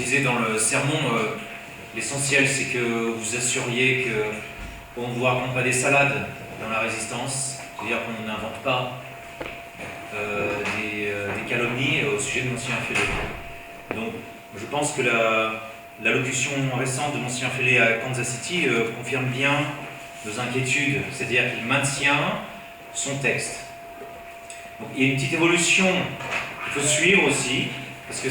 disait dans le sermon, l'essentiel c'est que vous assuriez qu'on ne vous raconte pas des salades dans la résistance, c'est-à-dire qu'on n'invente pas des calomnies au sujet de Monsignor Fellé. Donc je pense que l'allocution récente de Monsignor Fellé à Kansas City confirme bien nos inquiétudes, c'est-à-dire qu'il maintient son texte. Donc, il y a une petite évolution qu'il faut suivre aussi, parce que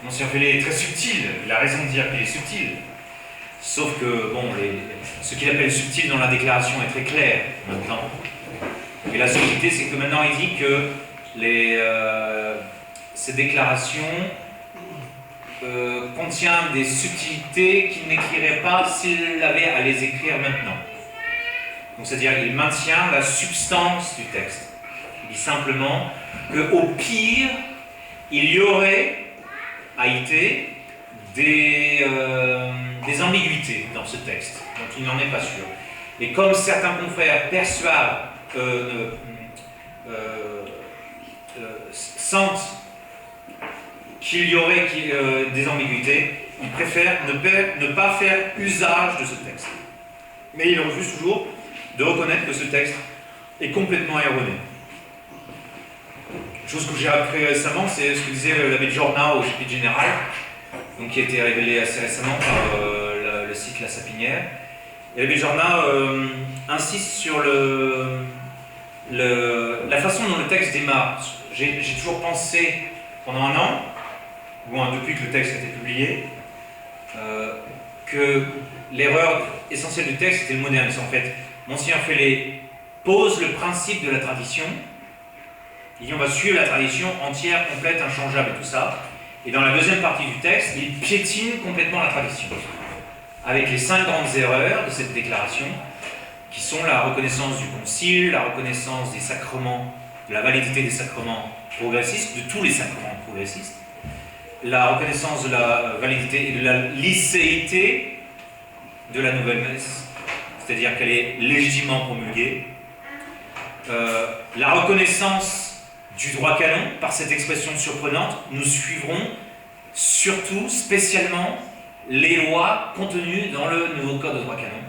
Monsignor Fellé est très subtil, il a raison de dire qu'il est subtil. Sauf que, bon, ce qu'il appelle subtil dans la déclaration est très clair maintenant. Et la subtilité, c'est que maintenant il dit que ces déclarations contiennent des subtilités qu'il n'écrirait pas s'il avait à les écrire maintenant. Donc c'est-à-dire qu'il maintient la substance du texte. Il dit simplement qu'au pire, il y aurait à été des ambiguïtés dans ce texte, dont il n'en est pas sûr. Et comme certains confrères perçoivent, sentent qu'il y aurait des ambiguïtés, ils préfèrent ne pas faire usage de ce texte. Mais ils refusent toujours de reconnaître que ce texte est complètement erroné. Chose que j'ai appris récemment, c'est ce que disait l'abbé Giorna au chapitre général, donc qui a été révélé assez récemment par le site La Sapinière. Et l'abbé Giorna insiste sur la façon dont le texte démarre. J'ai toujours pensé pendant un an, depuis que le texte a été publié, que l'erreur essentielle du texte était le modernisme. En fait, Monsignor Fellé pose le principe de la tradition. Il dit on va suivre la tradition entière, complète, inchangeable et tout ça. Et dans la deuxième partie du texte, il piétine complètement la tradition. Avec les 5 grandes erreurs de cette déclaration, qui sont la reconnaissance du concile, la reconnaissance des sacrements, de la validité des sacrements progressistes, de tous les sacrements progressistes, la reconnaissance de la validité et de la licéité de la nouvelle messe, c'est-à-dire qu'elle est légitimement promulguée, la reconnaissance du droit canon, par cette expression surprenante, nous suivrons surtout, spécialement, les lois contenues dans le nouveau code de droit canon,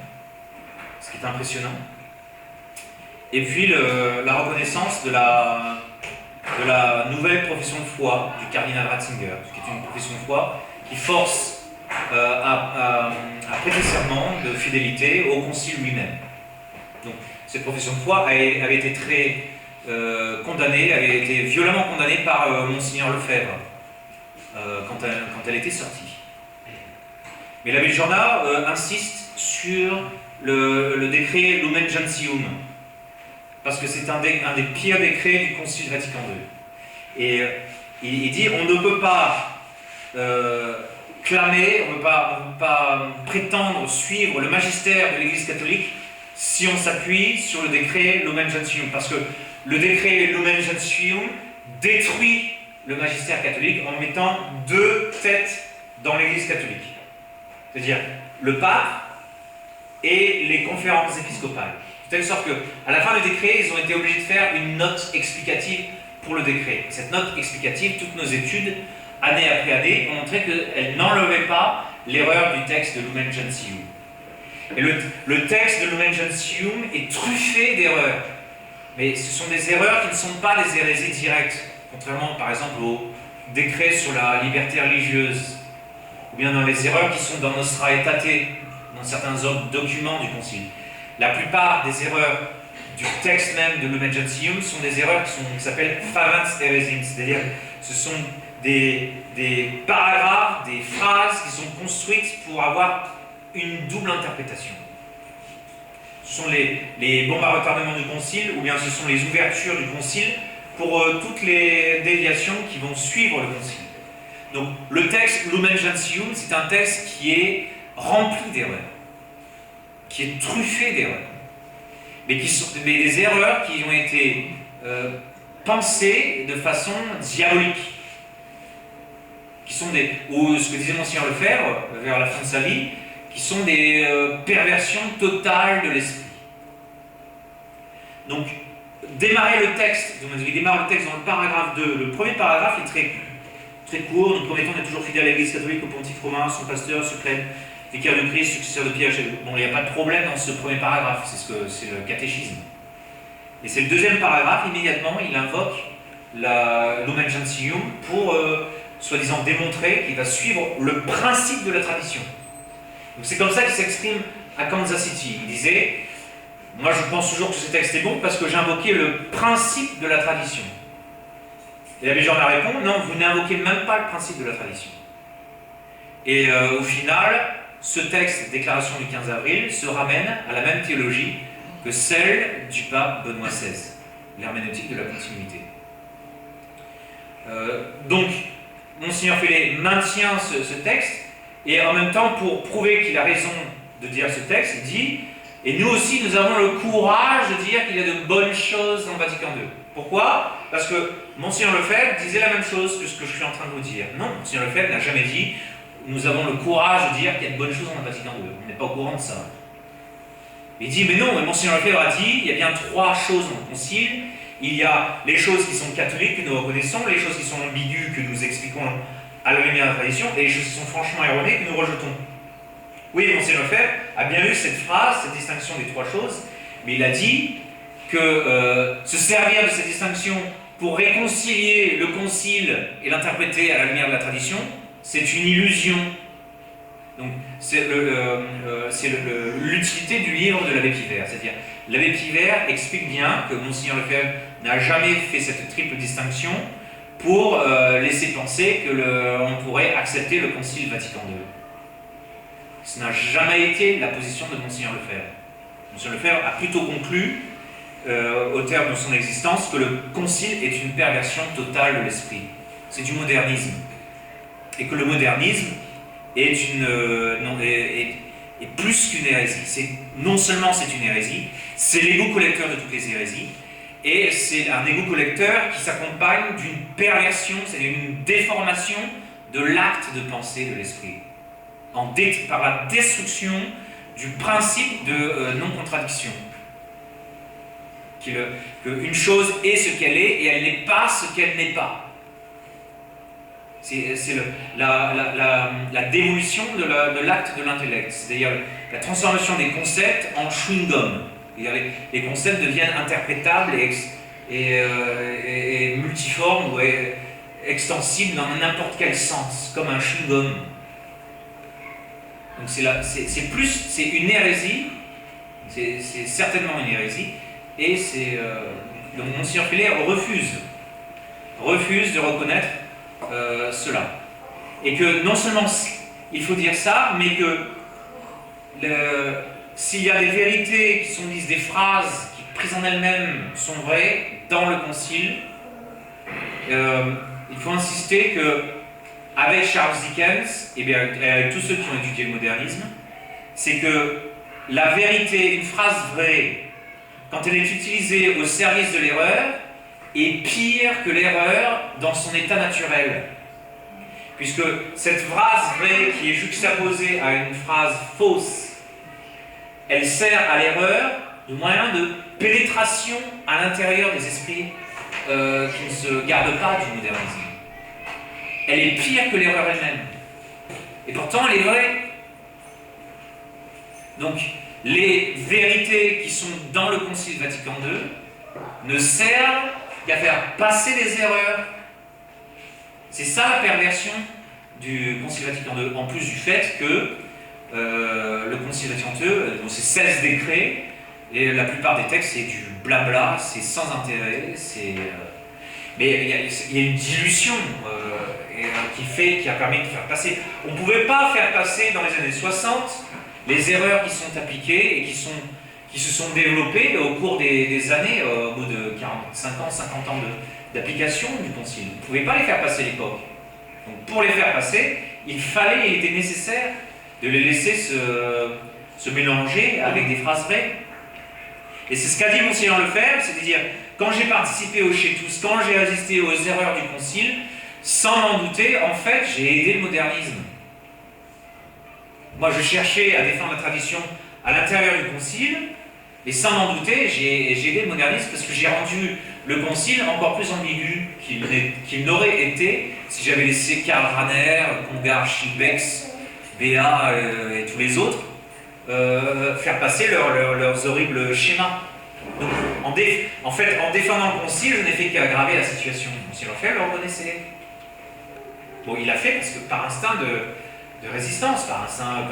ce qui est impressionnant. Et puis la reconnaissance de la nouvelle profession de foi du cardinal Ratzinger, qui est une profession de foi qui force à prêter serment de fidélité au concile lui-même. Donc, cette profession de foi avait été très condamnée, avait été violemment condamnée par Monseigneur Lefebvre quand elle était sortie. Mais l'abbé Giorna insiste sur le décret Lumen Gentium, parce que c'est un des pires décrets du Concile Vatican II. Et il dit on ne peut pas clamer, on ne peut pas prétendre suivre le magistère de l'Église catholique si on s'appuie sur le décret Lumen Gentium, parce que le décret Lumen Gentium détruit le magistère catholique en mettant 2 têtes dans l'Église catholique. C'est-à-dire le pape et les conférences épiscopales. De telle sorte qu'à la fin du décret, ils ont été obligés de faire une note explicative pour le décret. Cette note explicative, toutes nos études, année après année, ont montré qu'elle n'enlevait pas l'erreur du texte de Lumen Gentium. Et le texte de Lumen Gentium est truffé d'erreurs. Mais ce sont des erreurs qui ne sont pas des hérésies directes, contrairement par exemple au décret sur la liberté religieuse, ou bien dans les erreurs qui sont dans Nostra Aetate, dans certains autres documents du Concile. La plupart des erreurs du texte même de Lumen Gentium sont des erreurs qui s'appellent Favens Heresim, c'est-à-dire ce sont des paragraphes, des phrases qui sont construites pour avoir une double interprétation. Ce sont les bombes à retardement du Concile, ou bien ce sont les ouvertures du Concile pour toutes les déviations qui vont suivre le Concile. Donc le texte Lumen Gentium, c'est un texte qui est rempli d'erreurs, qui est truffé d'erreurs, mais des erreurs qui ont été pensées de façon diabolique, qui sont ou ce que disait Monseigneur Lefebvre vers la fin de sa vie, qui sont des perversions totales de l'esprit. Donc, démarrer le texte, il démarre le texte dans le paragraphe 2. Le premier paragraphe est très très court. Donc, premier temps, on est toujours fidèle à l'Église catholique, au pontife romain, son pasteur suprême, vicaire de Christ, successeur de Pierre. Bon, il n'y a pas de problème dans ce premier paragraphe, c'est le catéchisme. Et c'est le deuxième paragraphe, immédiatement, il invoque Lumen Gentium pour, soi-disant, démontrer qu'il va suivre le principe de la tradition. Donc c'est comme ça qu'il s'exprime à Kansas City. Il disait, moi je pense toujours que ce texte est bon parce que j'invoquais le principe de la tradition. Et l'abbé Jean répond, non, vous n'invoquez même pas le principe de la tradition. Et au final, ce texte, déclaration du 15 avril, se ramène à la même théologie que celle du pape Benoît XVI, l'herméneutique de la continuité. Donc, Monseigneur Fellet maintient ce texte, et en même temps, pour prouver qu'il a raison de dire ce texte, il dit « Et nous aussi, nous avons le courage de dire qu'il y a de bonnes choses dans Vatican II. » Pourquoi? Parce que Monseigneur Lefebvre disait la même chose que ce que je suis en train de vous dire. Non, Monseigneur Lefebvre n'a jamais dit « Nous avons le courage de dire qu'il y a de bonnes choses dans Vatican II. » On n'est pas au courant de ça. Il dit « Mais non, mais Monseigneur Lefebvre a dit, il y a bien trois choses dans le concile. Il y a les choses qui sont catholiques, que nous reconnaissons, les choses qui sont ambiguës, que nous expliquons à la lumière de la tradition, et les choses qui sont franchement erronées, que nous rejetons. » Oui, Monseigneur Lefebvre a bien lu cette phrase, cette distinction des trois choses, mais il a dit que se servir de cette distinction pour réconcilier le concile et l'interpréter à la lumière de la tradition, c'est une illusion. Donc, c'est l'utilité du livre de l'abbé Pivert. C'est-à-dire, l'abbé Pivert explique bien que Monseigneur Lefebvre n'a jamais fait cette triple distinction pour laisser penser qu'on pourrait accepter le Concile Vatican II. Ce n'a jamais été la position de Monseigneur Lefebvre. Monseigneur Lefebvre a plutôt conclu, au terme de son existence, que le Concile est une perversion totale de l'esprit. C'est du modernisme. Et que le modernisme est plus qu'une hérésie. Non seulement c'est une hérésie, c'est l'égo collecteur de toutes les hérésies, et c'est un égo collecteur qui s'accompagne d'une perversion, c'est-à-dire une déformation de l'acte de pensée de l'esprit, par la destruction du principe de non-contradiction. Qu'une chose est ce qu'elle est, et elle n'est pas ce qu'elle n'est pas. C'est la dévolution de l'acte de l'intellect, c'est-à-dire la transformation des concepts en chewing-gum. Les concepts deviennent interprétables et multiformes ou extensibles dans n'importe quel sens, comme un chewing-gum. Donc c'est une hérésie, c'est certainement une hérésie, et donc Monseigneur Fellet refuse de reconnaître cela. Et que non seulement il faut dire ça, mais que s'il y a des vérités qui sont dites, des phrases qui prises en elles-mêmes sont vraies dans le Concile, il faut insister que avec Charles Dickens, et bien avec tous ceux qui ont étudié le modernisme, c'est que la vérité, une phrase vraie, quand elle est utilisée au service de l'erreur, est pire que l'erreur dans son état naturel. Puisque cette phrase vraie qui est juxtaposée à une phrase fausse, elle sert à l'erreur de moyen de pénétration à l'intérieur des esprits qui ne se gardent pas du modernisme. Elle est pire que l'erreur elle-même. Et pourtant, elle est vraie. Donc, les vérités qui sont dans le Concile Vatican II ne servent qu'à faire passer les erreurs. C'est ça la perversion du Concile Vatican II, en plus du fait que le Concile Vatican II, c'est 16 décrets, et la plupart des textes, c'est du blabla, c'est sans intérêt, mais il y a une dilution qui a permis de faire passer. On ne pouvait pas faire passer dans les années 60 les erreurs qui sont appliquées et qui se sont développées au cours des années, au bout de 45 ans, 50 ans d'application du Concile. On ne pouvait pas les faire passer à l'époque. Donc pour les faire passer, il était nécessaire de les laisser se mélanger avec des phrases vraies. Et c'est ce qu'a dit Monseigneur Lefebvre, c'est-à-dire, quand j'ai participé au Chez tous, quand j'ai résisté aux erreurs du Concile, sans m'en douter, en fait, j'ai aidé le modernisme. Moi, je cherchais à défendre la tradition à l'intérieur du Concile, Et sans m'en douter, j'ai aidé le modernisme parce que j'ai rendu le concile encore plus ambigu qu'il n'aurait été si j'avais laissé Karl Rahner, Congar, Schillebeeckx, Béat et tous les autres faire passer leurs horribles schémas. Donc, en fait, en défendant le concile, je n'ai fait qu'aggraver la situation. Monsieur Lefebvre le reconnaissait. Bon, il l'a fait parce que par instinct de résistance, par instinct,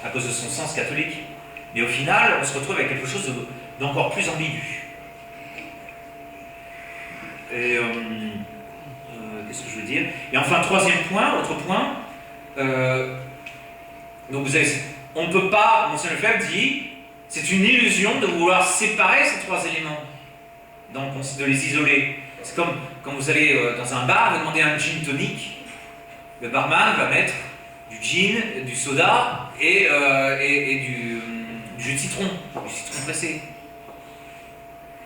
à cause de son sens catholique. Mais au final, on se retrouve avec quelque chose d'encore plus ambigu. Et qu'est-ce que je veux dire? Et enfin, troisième point, autre point. Donc vous avez, on ne peut pas, Monsieur Lefebvre dit, c'est une illusion de vouloir séparer ces trois éléments, donc de les isoler. C'est comme quand vous allez dans un bar, vous demandez un gin tonic, le barman va mettre du gin, du soda et du jus de citron, du citron pressé.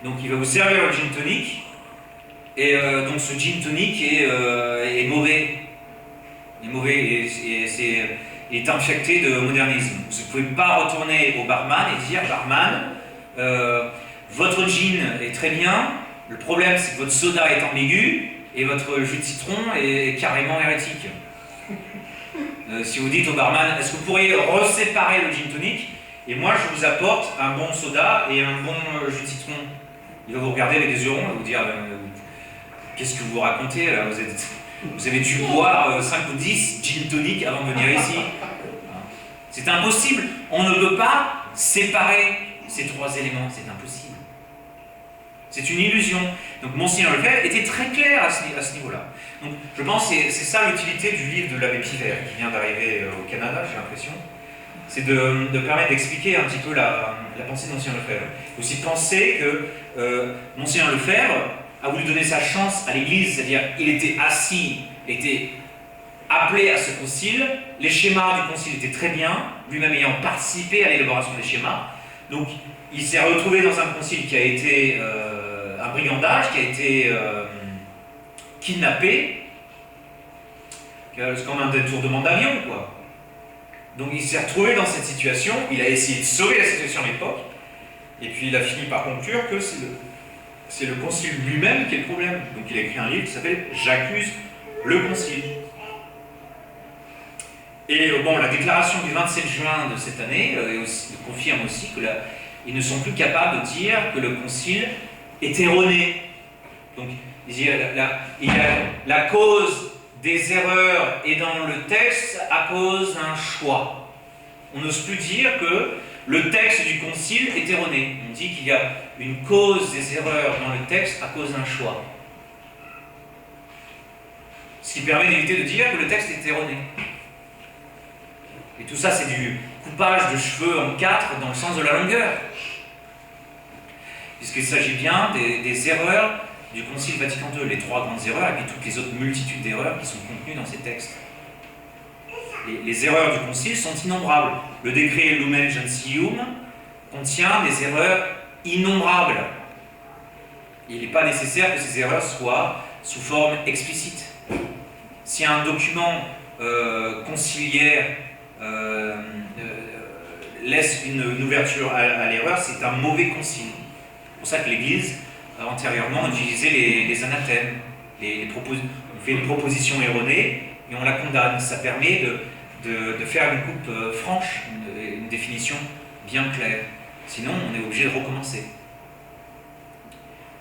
Donc il va vous servir le gin tonic, et donc ce gin tonic est mauvais. Il est mauvais et est infecté de modernisme. Vous ne pouvez pas retourner au barman et dire barman, votre gin est très bien, le problème c'est que votre soda est ambigu et votre jus de citron est carrément hérétique. Si vous dites au barman, est-ce que vous pourriez reséparer le gin tonic et moi je vous apporte un bon soda et un bon jus de citron? Il va vous regarder avec des yeux ronds et vous dire qu'est-ce que vous racontez là, vous avez dû boire 5 ou 10 gin tonic avant de venir ici. C'est impossible. On ne peut pas séparer ces trois éléments. C'est impossible. C'est une illusion. Donc Monseigneur Lefebvre était très clair à ce niveau-là. Donc je pense que c'est ça l'utilité du livre de l'abbé Pivert qui vient d'arriver au Canada, j'ai l'impression. C'est de permettre d'expliquer un petit peu la pensée de Monseigneur Lefebvre. Aussi penser que Monseigneur Lefebvre a voulu donner sa chance à l'Église, c'est-à-dire il était assis, était appelé à ce concile, les schémas du concile étaient très bien, lui-même ayant participé à l'élaboration des schémas, donc il s'est retrouvé dans un concile qui a été un brigandage, qui a été kidnappé, c'est comme un détournement d'avion, quoi. Donc il s'est retrouvé dans cette situation, il a essayé de sauver la situation à l'époque, et puis il a fini par conclure que c'est le concile lui-même qui est le problème. Donc il a écrit un livre qui s'appelle « J'accuse le concile ». Et bon, la déclaration du 27 juin de cette année confirme aussi qu'ils ne sont plus capables de dire que le concile est erroné. Donc il y a la cause des erreurs est dans le texte à cause d'un choix. On n'ose plus dire que le texte du concile est erroné. On dit qu'il y a une cause des erreurs dans le texte à cause d'un choix. Ce qui permet d'éviter de dire que le texte est erroné. Et tout ça, c'est du coupage de cheveux en quatre dans le sens de la longueur. Puisqu'il s'agit bien des erreurs du Concile Vatican II, les trois grandes erreurs, et puis toutes les autres multitudes d'erreurs qui sont contenues dans ces textes. Les erreurs du Concile sont innombrables. Le décret Lumen Gentium contient des erreurs innombrables. Il n'est pas nécessaire que ces erreurs soient sous forme explicite. Si un document conciliaire laisse une ouverture à l'erreur, c'est un mauvais concile. C'est pour ça que l'Église, antérieurement, utilisait les anathèmes. On fait une proposition erronée et on la condamne. Ça permet de faire une coupe franche, une définition bien claire. Sinon, on est obligé de recommencer.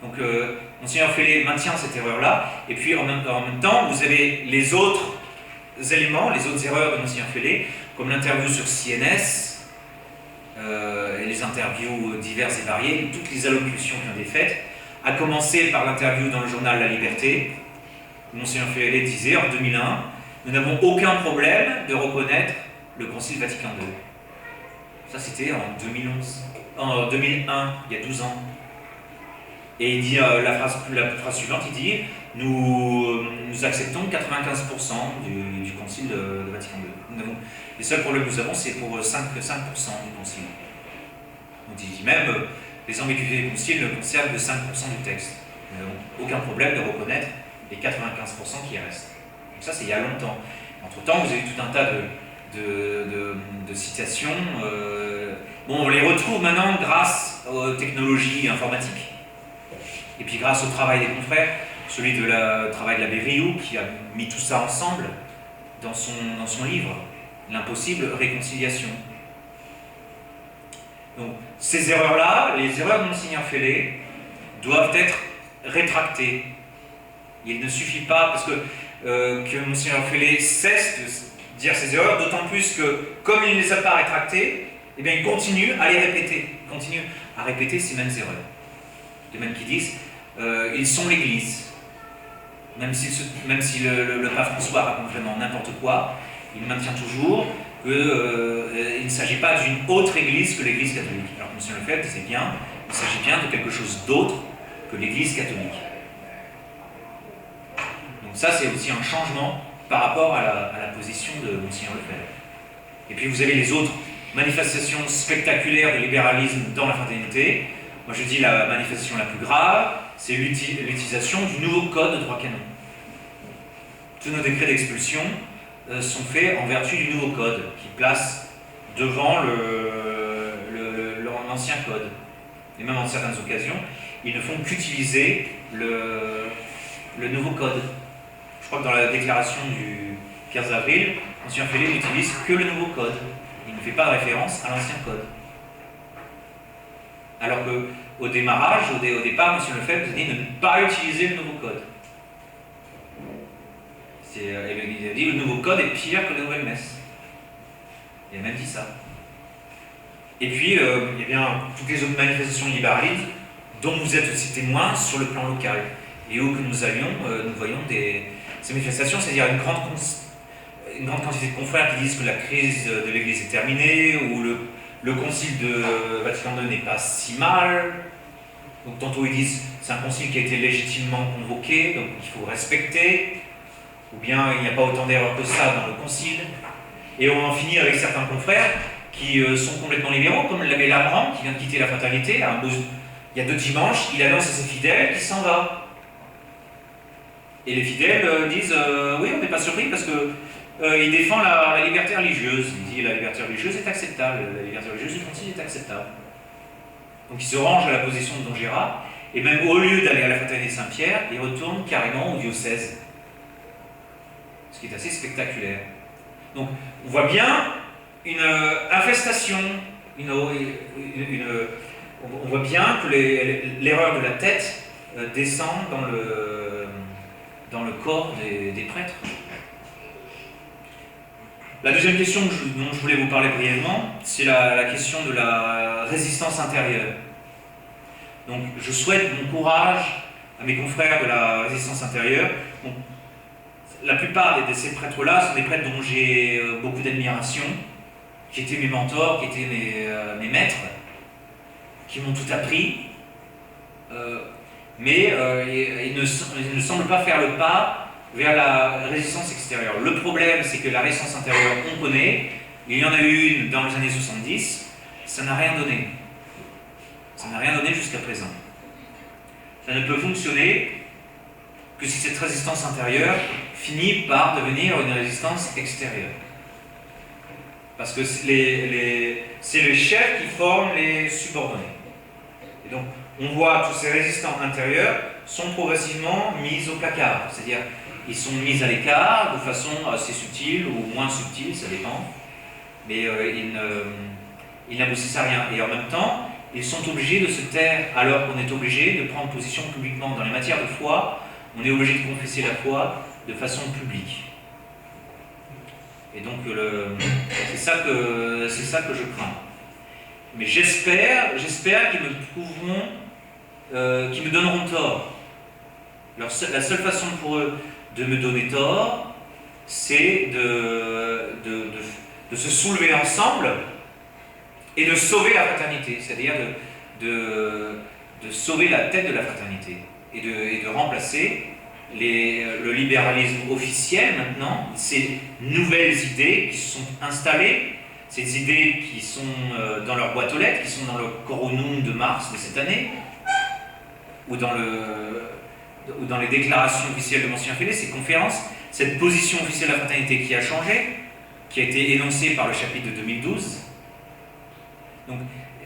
Donc, Monseigneur Fellé maintient cette erreur-là, et puis en même temps, vous avez les autres éléments, les autres erreurs de Monseigneur Fellé, comme l'interview sur CNS, et les interviews diverses et variées, toutes les allocutions qui ont été faites, à commencer par l'interview dans le journal La Liberté, où Monseigneur Fellé disait en 2001, nous n'avons aucun problème de reconnaître le Concile Vatican II. Ça, c'était en 2011. En 2001, il y a 12 ans. Et il dit la phrase suivante, il dit nous acceptons 95% du Concile de Vatican II. Les seuls problèmes que nous avons, c'est pour 5% du Concile. Donc il dit même les ambiguïtés du Concile ne concernent que 5% du texte. Nous n'avons aucun problème de reconnaître les 95% qui restent. Donc ça, c'est il y a longtemps. Entre-temps, vous avez tout un tas de citations. Bon, on les retrouve maintenant grâce aux technologies informatiques, et puis grâce au travail des confrères, celui de travail de l'abbé Rioux, qui a mis tout ça ensemble dans son livre, L'impossible réconciliation. Donc, ces erreurs-là, les erreurs de Monseigneur Fellé, doivent être rétractées. Il ne suffit pas, parce que Monseigneur Fellé cesse de dire ces erreurs, d'autant plus que, comme il ne les a pas rétractées, eh bien, il continue à les répéter. Il continue à répéter ces mêmes erreurs. De même qu'ils disent, ils sont l'Église. Même si le pape François raconte vraiment n'importe quoi, il maintient toujours qu'il ne s'agit pas d'une autre Église que l'Église catholique. Alors que M. Lefebvre disait bien, il s'agit bien de quelque chose d'autre que l'Église catholique. Donc ça, c'est aussi un changement par rapport à la position de M. Lefebvre. Et puis vous avez les autres manifestations spectaculaires de libéralisme dans la fraternité. Moi je dis la manifestation la plus grave, c'est l'utilisation du nouveau code de droit canon. Tous nos décrets d'expulsion sont faits en vertu du nouveau code, qui place devant l'ancien code. Et même en certaines occasions, ils ne font qu'utiliser le nouveau code. Je crois que dans la déclaration du 15 avril, M. Fellé n'utilise que le nouveau code. Il ne fait pas de référence à l'ancien code. Alors qu'au démarrage, au départ, M. Lefebvre nous a dit de ne pas utiliser le nouveau code. Il a dit le nouveau code est pire que la nouvelle messe. Il a même dit ça. Et puis, il y a bien toutes les autres manifestations libéralistes dont vous êtes aussi témoins sur le plan local. Et où que nous allions, nous voyons ces manifestations, c'est-à-dire une grande quantité de confrères qui disent que la crise de l'Église est terminée, ou le concile de Vatican II n'est pas si mal. Donc tantôt ils disent c'est un concile qui a été légitimement convoqué, donc il faut respecter. Ou bien il n'y a pas autant d'erreurs que ça dans le concile. Et on en finit avec certains confrères qui sont complètement libéraux, comme l'abbé Lambrand, qui vient de quitter la fraternité. Il y a 2 dimanches, il annonce à ses fidèles qu'il s'en va. Et les fidèles disent oui, on n'est pas surpris parce que il défend la liberté religieuse. Il dit la liberté religieuse est acceptable, la liberté religieuse du concile est acceptable. Donc il se range à la position de Don Gérard, et même au lieu d'aller à la fraternité Saint-Pierre, il retourne carrément au diocèse. Ce qui est assez spectaculaire. Donc, on voit bien une infestation, on voit bien que l'erreur de la tête descend dans le corps des prêtres. La deuxième question dont je voulais vous parler brièvement, c'est la question de la résistance intérieure. Donc, je souhaite bon courage à mes confrères de la résistance intérieure. Donc, la plupart de ces prêtres-là sont des prêtres dont j'ai beaucoup d'admiration, qui étaient mes mentors, qui étaient mes maîtres, qui m'ont tout appris, mais ils ne semblent pas faire le pas vers la résistance extérieure. Le problème, c'est que la résistance intérieure, on connaît, il y en a eu une dans les années 70, ça n'a rien donné. Ça n'a rien donné jusqu'à présent. Ça ne peut fonctionner que si cette résistance intérieure finit par devenir une résistance extérieure. Parce que c'est les chefs qui forment les subordonnés. Et donc, on voit tous ces résistants intérieurs sont progressivement mis au placard. C'est-à-dire, ils sont mis à l'écart de façon assez subtile ou moins subtile, ça dépend. Mais ils n'aboutissent à rien. Et en même temps, ils sont obligés de se taire alors qu'on est obligé de prendre position publiquement. Dans les matières de foi, on est obligé de confesser la foi de façon publique. Et donc, c'est ça que je crains. Mais j'espère qu'ils me trouveront, qu'ils me donneront tort. La seule façon pour eux de me donner tort, c'est de se soulever ensemble et de sauver la fraternité, c'est-à-dire de sauver la tête de la fraternité et de remplacer le libéralisme officiel maintenant, ces nouvelles idées qui se sont installées, ces idées qui sont dans leur boîte aux lettres, qui sont dans le Coronum de mars de cette année, ou dans les déclarations officielles de Monseigneur Fellé, ces conférences, cette position officielle de la fraternité qui a changé, qui a été énoncée par le chapitre de 2012. Donc,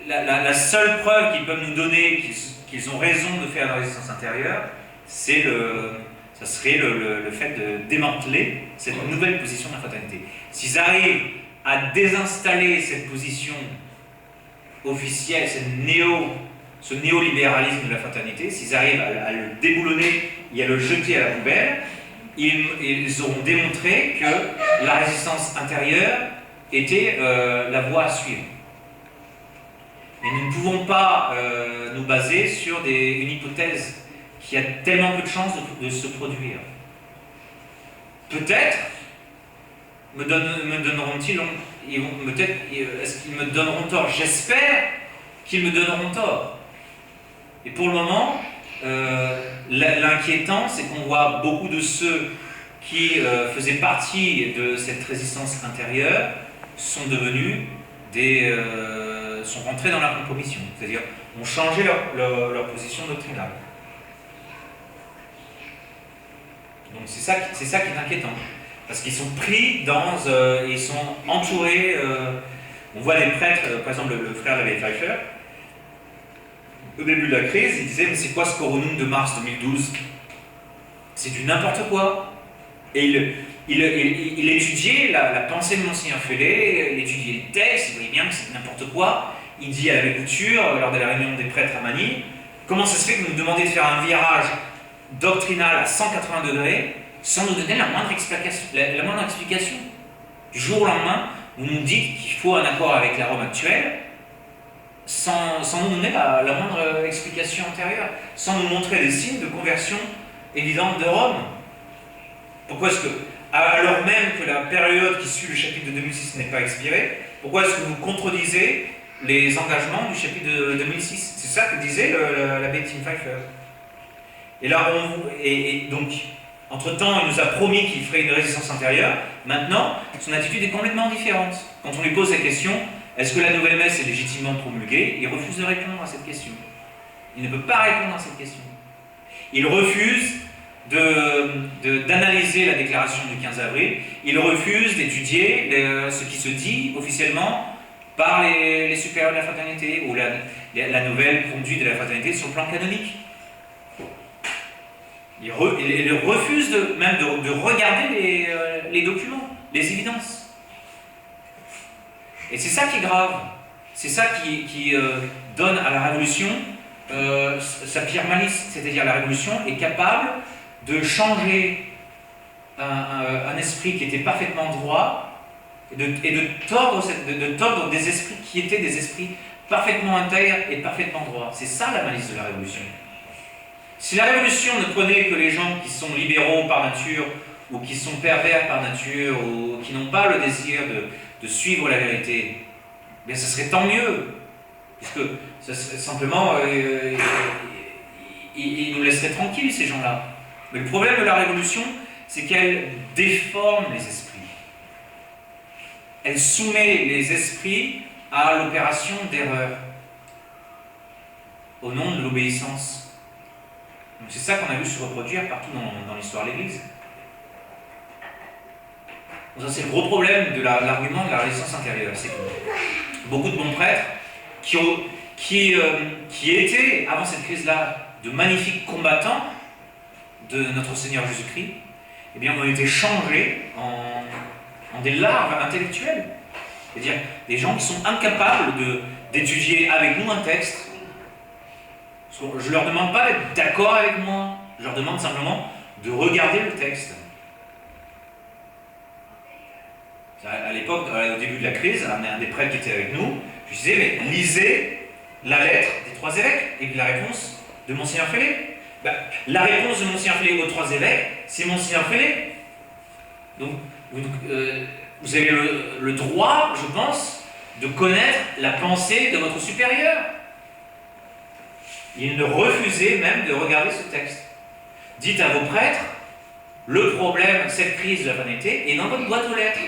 la seule preuve qu'ils peuvent nous donner qu'ils ont raison de faire la résistance intérieure, ça serait le fait de démanteler cette nouvelle position de la fraternité. S'ils arrivent à désinstaller cette position officielle, ce néolibéralisme de la fraternité, s'ils arrivent à le déboulonner et à le jeter à la poubelle, ils auront démontré que la résistance intérieure était la voie à suivre. Et nous ne pouvons pas nous baser sur une hypothèse qui a tellement peu de chances de se produire. Peut-être me donneront-ils, est-ce qu'ils me donneront tort? J'espère qu'ils me donneront tort. Et pour le moment, l'inquiétant, c'est qu'on voit beaucoup de ceux qui faisaient partie de cette résistance intérieure sont devenus sont rentrés dans la compromission, c'est-à-dire ont changé leur position doctrinale. Donc c'est ça qui est inquiétant, parce qu'ils sont pris ils sont entourés. On voit des prêtres, par exemple le frère Levi Pfeiffer, au début de la crise, il disait: mais c'est quoi ce coronum de mars 2012? C'est du n'importe quoi. Et il étudiait la pensée de Monseigneur Fellet, il étudiait les textes, il voyait bien que c'est n'importe quoi. Il dit à l'abbé Couture, lors de la réunion des prêtres à Manille: comment ça se fait que vous nous demandez de faire un virage doctrinal à 180 degrés sans nous donner la moindre explication? Du jour au lendemain, vous nous dites qu'il faut un accord avec la Rome actuelle, sans nous donner la moindre explication antérieure, sans nous montrer des signes de conversion évidente de Rome. Pourquoi est-ce que, alors même que la période qui suit le chapitre de 2006 n'est pas expirée, pourquoi est-ce que vous contredisez les engagements du chapitre de 2006? C'est ça que disait l'abbé Tim Pfeiffer. Et là, donc, entre-temps, il nous a promis qu'il ferait une résistance intérieure. Maintenant, son attitude est complètement différente. Quand on lui pose la question: est-ce que la nouvelle messe est légitimement promulguée? Il refuse de répondre à cette question. Il ne peut pas répondre à cette question. Il refuse d'analyser la déclaration du 15 avril. Il refuse d'étudier ce qui se dit officiellement par les supérieurs de la fraternité ou la nouvelle conduite de la fraternité sur le plan canonique. Il refuse même de regarder les documents, les évidences. Et c'est ça qui est grave. C'est ça qui donne à la Révolution sa pire malice. C'est-à-dire la Révolution est capable de changer un esprit qui était parfaitement droit et de tordre des esprits qui étaient des esprits parfaitement intègres et parfaitement droits. C'est ça la malice de la Révolution. Si la Révolution ne prenait que les gens qui sont libéraux par nature, ou qui sont pervers par nature, ou qui n'ont pas le désir de suivre la vérité, bien ce serait tant mieux, puisque ce serait simplement, ils nous laisseraient tranquilles, ces gens-là. Mais le problème de la Révolution, c'est qu'elle déforme les esprits. Elle soumet les esprits à l'opération d'erreur, au nom de l'obéissance. Donc c'est ça qu'on a vu se reproduire partout dans l'histoire de l'Église. Donc ça, c'est le gros problème de l'argument de la résistance intérieure. C'est que beaucoup de bons prêtres qui étaient, avant cette crise-là, de magnifiques combattants de notre Seigneur Jésus-Christ, eh bien, ont été changés en des larves intellectuelles. C'est-à-dire des gens qui sont incapables d'étudier avec nous un texte. Je ne leur demande pas d'être d'accord avec moi, je leur demande simplement de regarder le texte. À l'époque, au début de la crise, un des prêtres qui était avec nous, je lui disais: mais lisez la lettre des trois évêques. Et la réponse de Monseigneur Fellet. La réponse de Monseigneur Fellet aux trois évêques, c'est Monseigneur Fellet. Donc, vous avez le droit, je pense, de connaître la pensée de votre supérieur. Il ne refusait même de regarder ce texte. Dites à vos prêtres: le problème, cette crise de la fraternité, est dans votre boîte aux lettres.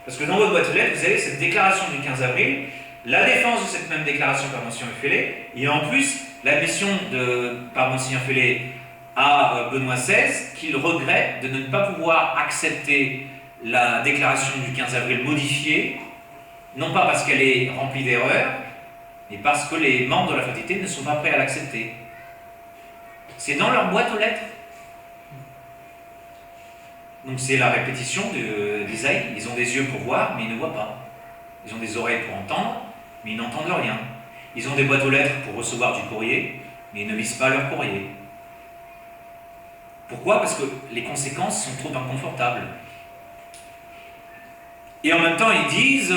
Parce que dans votre boîte aux lettres, vous avez cette déclaration du 15 avril, la défense de cette même déclaration par Monseigneur Fellet, et en plus, la mission par Monseigneur Fellet à Benoît XVI, qu'il regrette de ne pas pouvoir accepter la déclaration du 15 avril modifiée, non pas parce qu'elle est remplie d'erreurs, mais parce que les membres de la fraternité ne sont pas prêts à l'accepter. C'est dans leur boîte aux lettres. Donc c'est la répétition d'Ésaïe. Ils ont des yeux pour voir, mais ils ne voient pas. Ils ont des oreilles pour entendre, mais ils n'entendent rien. Ils ont des boîtes aux lettres pour recevoir du courrier, mais ils ne lisent pas leur courrier. Pourquoi? Parce que les conséquences sont trop inconfortables. Et en même temps, ils disent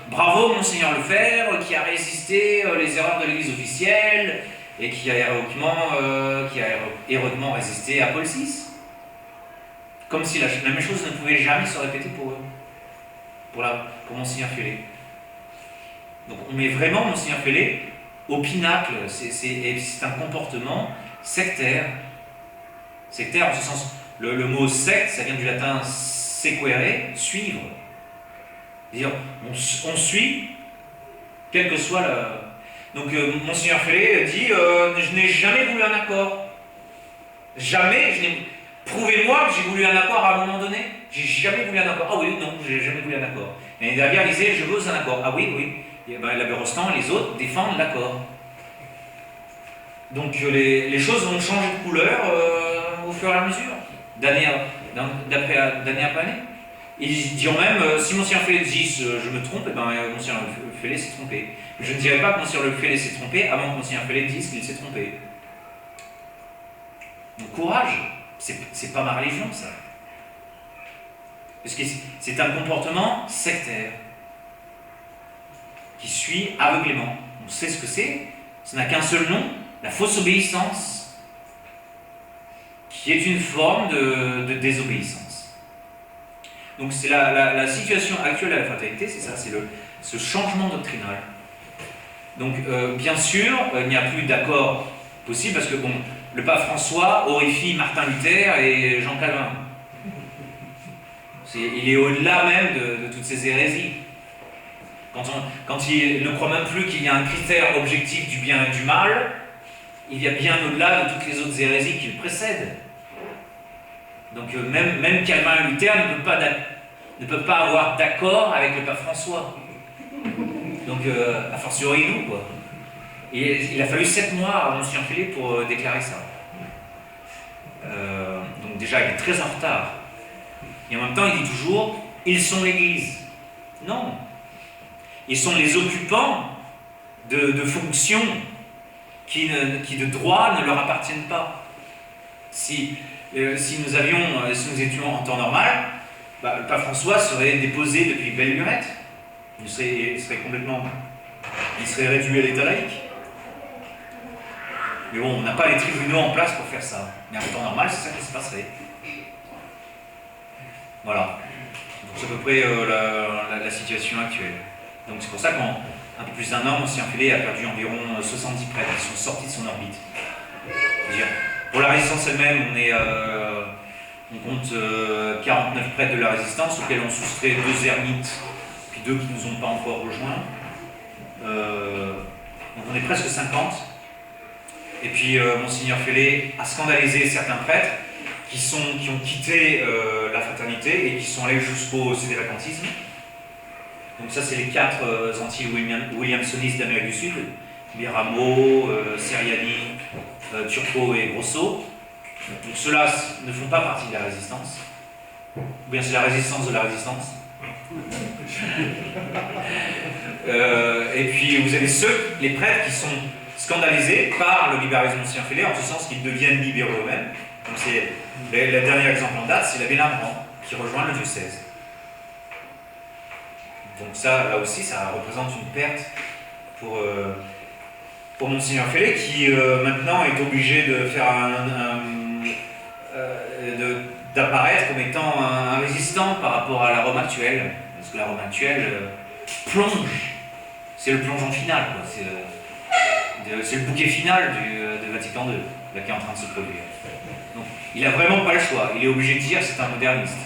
bravo Monseigneur Lefebvre qui a résisté les erreurs de l'Église officielle et qui a héroïquement résisté à Paul VI. Comme si la même chose ne pouvait jamais se répéter pour eux, pour Monseigneur Fellé. Donc on met vraiment Monseigneur Fellé au pinacle. C'est un comportement sectaire. Sectaire en ce sens, le mot secte, ça vient du latin sequere, suivre. C'est-à-dire, on suit, quel que soit le... Donc, Monseigneur Fellé dit je n'ai jamais voulu un accord. Jamais, prouvez-moi que j'ai voulu un accord à un moment donné. J'ai jamais voulu un accord. Ah oui, non, j'ai jamais voulu un accord. L'année dernière, il disait je veux un accord. Ah oui, oui. Et ben, l'abbé Rostand et les autres défendent l'accord. Donc, les choses vont changer de couleur au fur et à mesure, d'année après année. Ils diront même, si Monseigneur Fellé dit je me trompe, et ben Monseigneur Fellé s'est trompé. Je ne dirais pas que Monseigneur Fellé s'est trompé avant que Monseigneur Fellé dise qu'il s'est trompé. Donc courage, c'est pas ma religion ça. Parce que c'est un comportement sectaire qui suit aveuglément. On sait ce que c'est, ça n'a qu'un seul nom, la fausse obéissance, qui est une forme de désobéissance. Donc c'est la situation actuelle à la fraternité, c'est ça, c'est ce changement doctrinal. Donc bien sûr, il n'y a plus d'accord possible parce que bon, le pape François horrifie Martin Luther et Jean Calvin. Il est au-delà même de toutes ces hérésies. Quand il ne croit même plus qu'il y a un critère objectif du bien et du mal, il y a bien au-delà de toutes les autres hérésies qui le précèdent. Donc même Calvin et Luther ne peuvent pas avoir d'accord avec le pape François. Donc a fortiori nous, quoi. Et il a fallu 7 mois à Monseigneur Fellé pour déclarer ça. Donc déjà il est très en retard. Et en même temps il dit toujours ils sont l'Église. Non. Ils sont les occupants de fonctions qui de droit ne leur appartiennent pas. Si nous étions en temps normal, le pape François serait déposé depuis belle lurette. Il serait réduit à l'état laïque. Mais bon, on n'a pas les tribunaux en place pour faire ça. Mais en temps normal, c'est ça qui se passerait. Voilà. Donc c'est à peu près la situation actuelle. Donc c'est pour ça qu'en un peu plus d'un an, Monseigneur Fellé a perdu environ 70 prêtres qui sont sortis de son orbite. C'est-à-dire, pour la résistance elle-même, on compte 49 prêtres de la résistance, auxquels on soustrait 2 ermites, puis 2 qui ne nous ont pas encore rejoints. Donc on est presque 50. Et puis Monseigneur Fellé a scandalisé certains prêtres qui ont quitté la fraternité et qui sont allés jusqu'au sédévacantisme. Donc ça c'est les 4 anti-williamsonistes d'Amérique du Sud, Biramo, Seriani, Turco et Grosso. Donc ceux-là ne font pas partie de la résistance. Ou bien c'est la résistance de la résistance. Et puis vous avez les prêtres qui sont scandalisés par le libéralisme Monseigneur Fellé, en ce sens qu'ils deviennent libéraux eux-mêmes. Donc c'est le dernier exemple en date, c'est l'abbé Lambrand qui rejoint le diocèse. Donc ça, là aussi, ça représente une perte pour Monseigneur Fellé, qui maintenant est obligé de faire d'apparaître comme étant un résistant par rapport à la Rome actuelle, parce que la Rome actuelle plonge, c'est le plongeon final, quoi. C'est le bouquet final de Vatican II, là, qui est en train de se produire. Donc, il n'a vraiment pas le choix, il est obligé de dire que c'est un moderniste.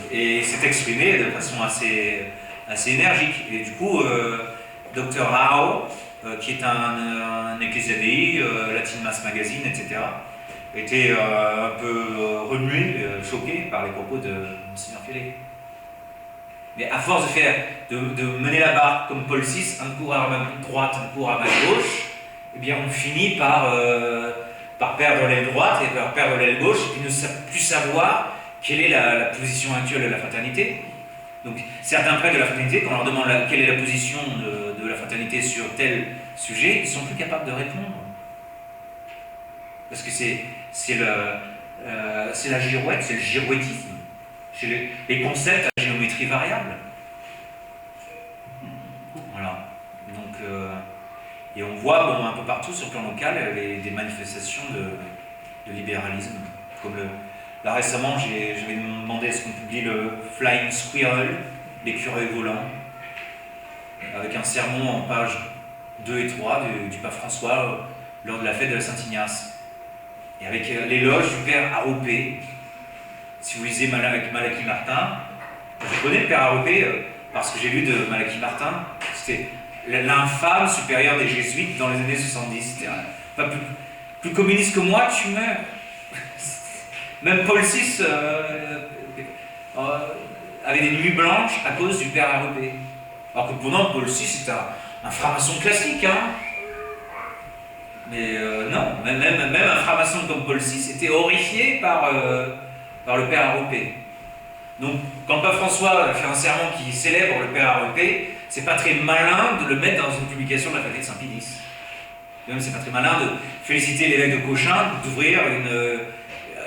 Et s'est exprimé de façon assez énergique. Et du coup, Dr Rao, qui est un ecclésiadei, Latin Mass Magazine, etc., été un peu remué, choqué par les propos de Monseigneur Félet. Mais à force de mener la barre comme Paul VI, un cours à ma droite, un cours à ma gauche, eh bien on finit par perdre l'aile droite et par perdre l'aile gauche, et puis ne plus savoir quelle est la position actuelle de la fraternité. Donc certains prêtres de la fraternité, quand on leur demande quelle est la position de la fraternité sur tel sujet, ils ne sont plus capables de répondre. Parce que c'est la girouette, c'est le girouettisme. C'est les concepts à géométrie variable. Voilà. Donc, et on voit un peu partout sur le plan local des manifestations de libéralisme. Comme là récemment, j'avais demandé à ce qu'on publie le Flying Squirrel, l'écureuil volant, avec un sermon en pages 2 et 3 du pape François lors de la fête de la Saint-Ignace. Et avec l'éloge du père Aropé. Si vous lisez Malachi Martin, je connais le père Aropé parce que j'ai lu de Malachi Martin, c'était l'infâme supérieur des jésuites dans les années 70. C'était pas plus communiste que moi, tu meurs. Même Paul VI avait des nuits blanches à cause du père Aropé. Alors que pourtant, Paul VI c'était un franc-maçon classique, hein. Mais non, même un franc-maçon comme Paul VI était horrifié par le père Aropé. Donc, quand Pape François fait un sermon qui célèbre le père Aropé, c'est pas très malin de le mettre dans une publication de la fête de Saint-Pédis. Même c'est pas très malin de féliciter l'évêque de Cochin d'ouvrir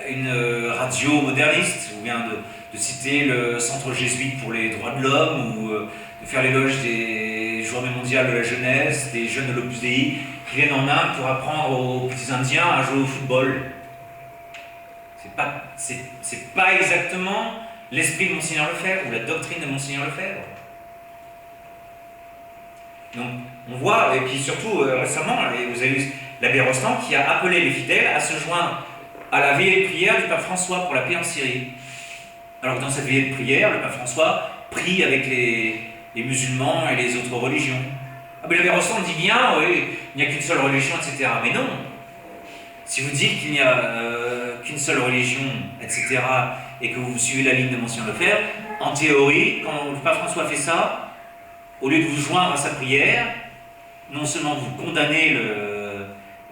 une radio moderniste, ou bien de citer le centre jésuite pour les droits de l'homme, ou de faire l'éloge des journées mondiales de la jeunesse, des jeunes de l'Opus Dei qui viennent en Inde pour apprendre aux petits Indiens à jouer au football. C'est pas exactement l'esprit de Monseigneur Lefebvre ou la doctrine de Monseigneur Lefebvre. Donc on voit, et puis surtout récemment, vous avez eu l'abbé Rostand qui a appelé les fidèles à se joindre à la veillée de prière du pape François pour la paix en Syrie. Alors que dans cette veillée de prière, le pape François prie avec les musulmans et les autres religions. Ah mais l'abbé Rostand dit bien, oui, il n'y a qu'une seule religion, etc. Mais non. Si vous dites qu'il n'y a qu'une seule religion, etc., et que vous suivez la ligne de Monseigneur Lefebvre, en théorie, quand le pape François fait ça, au lieu de vous joindre à sa prière, non seulement vous condamnez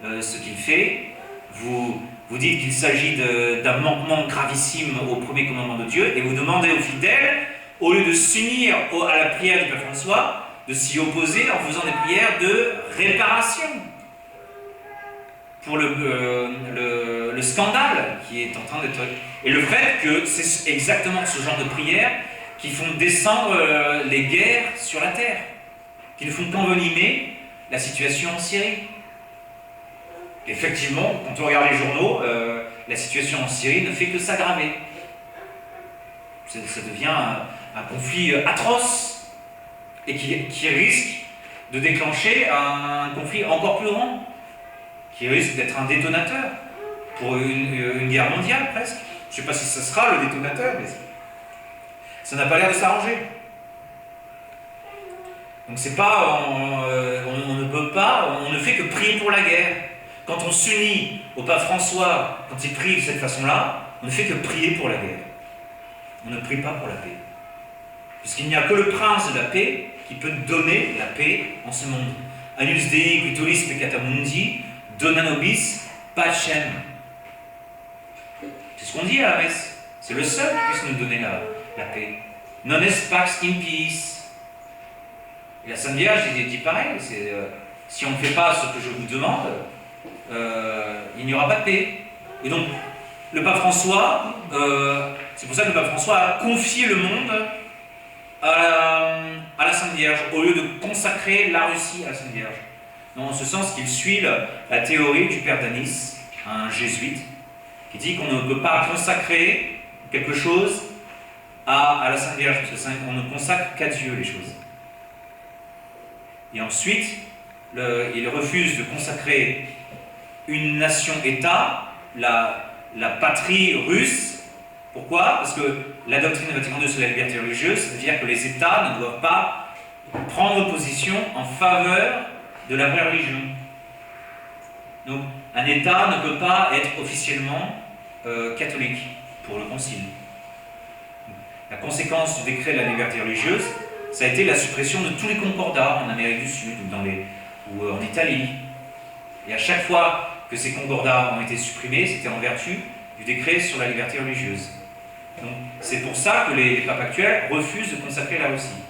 ce qu'il fait, vous dites qu'il s'agit d'un manquement gravissime au premier commandement de Dieu, et vous demandez aux fidèles, au lieu de s'unir à la prière du pape François, de s'y opposer en faisant des prières de réparation pour le scandale qui est en train d'être... Et le fait que c'est exactement ce genre de prières qui font descendre les guerres sur la terre, qui ne font qu'envenimer la situation en Syrie. Effectivement, quand on regarde les journaux, la situation en Syrie ne fait que s'aggraver. Ça devient un conflit atroce et qui risque de déclencher un conflit encore plus grand, qui risque d'être un détonateur pour une guerre mondiale presque. Je ne sais pas si ce sera le détonateur, mais ça n'a pas l'air de s'arranger. Donc c'est pas, on ne peut pas, on ne fait que prier pour la guerre. Quand on s'unit au pape François, quand il prie de cette façon-là, on ne fait que prier pour la guerre. On ne prie pas pour la paix. Puisqu'il n'y a que le prince de la paix qui peut donner la paix en ce monde. Annus Dei quitulis peccata mundi, dona nobis pacem. C'est ce qu'on dit à la messe. C'est le seul qui puisse nous donner la paix. Non est pax impiis. Et la Sainte Vierge dit pareil. Si on ne fait pas ce que je vous demande, il n'y aura pas de paix. Et donc, le pape François, c'est pour ça que le pape François a confié le monde à la Sainte Vierge, au lieu de consacrer la Russie à la Sainte Vierge. Dans ce sens qu'il suit la théorie du père Danis, un jésuite, qui dit qu'on ne peut pas consacrer quelque chose à la Sainte Vierge, parce qu'on ne consacre qu'à Dieu les choses. Et ensuite, il refuse de consacrer une nation-État, la patrie russe. Pourquoi? Parce que la doctrine de Vatican II sur la liberté religieuse, c'est-à-dire que les États ne doivent pas prendre position en faveur de la vraie religion. Donc un État ne peut pas être officiellement catholique pour le Concile. La conséquence du décret de la liberté religieuse, ça a été la suppression de tous les concordats en Amérique du Sud ou en Italie. Et à chaque fois que ces concordats ont été supprimés, c'était en vertu du décret sur la liberté religieuse. Donc c'est pour ça que les papes actuels refusent de consacrer la Russie,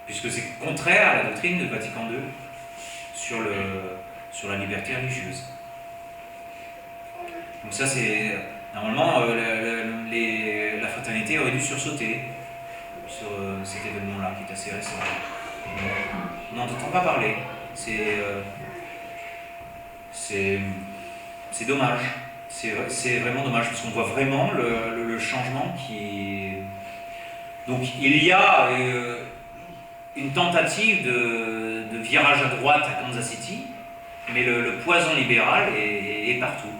puisque c'est contraire à la doctrine de Vatican II sur la liberté religieuse. Donc ça c'est... Normalement, la fraternité aurait dû sursauter sur cet événement-là, qui est assez récent. On n'en entend pas parler. C'est dommage. C'est vraiment dommage, parce qu'on voit vraiment le changement qui... Donc il y a une tentative de virage à droite à Kansas City, mais le poison libéral est partout.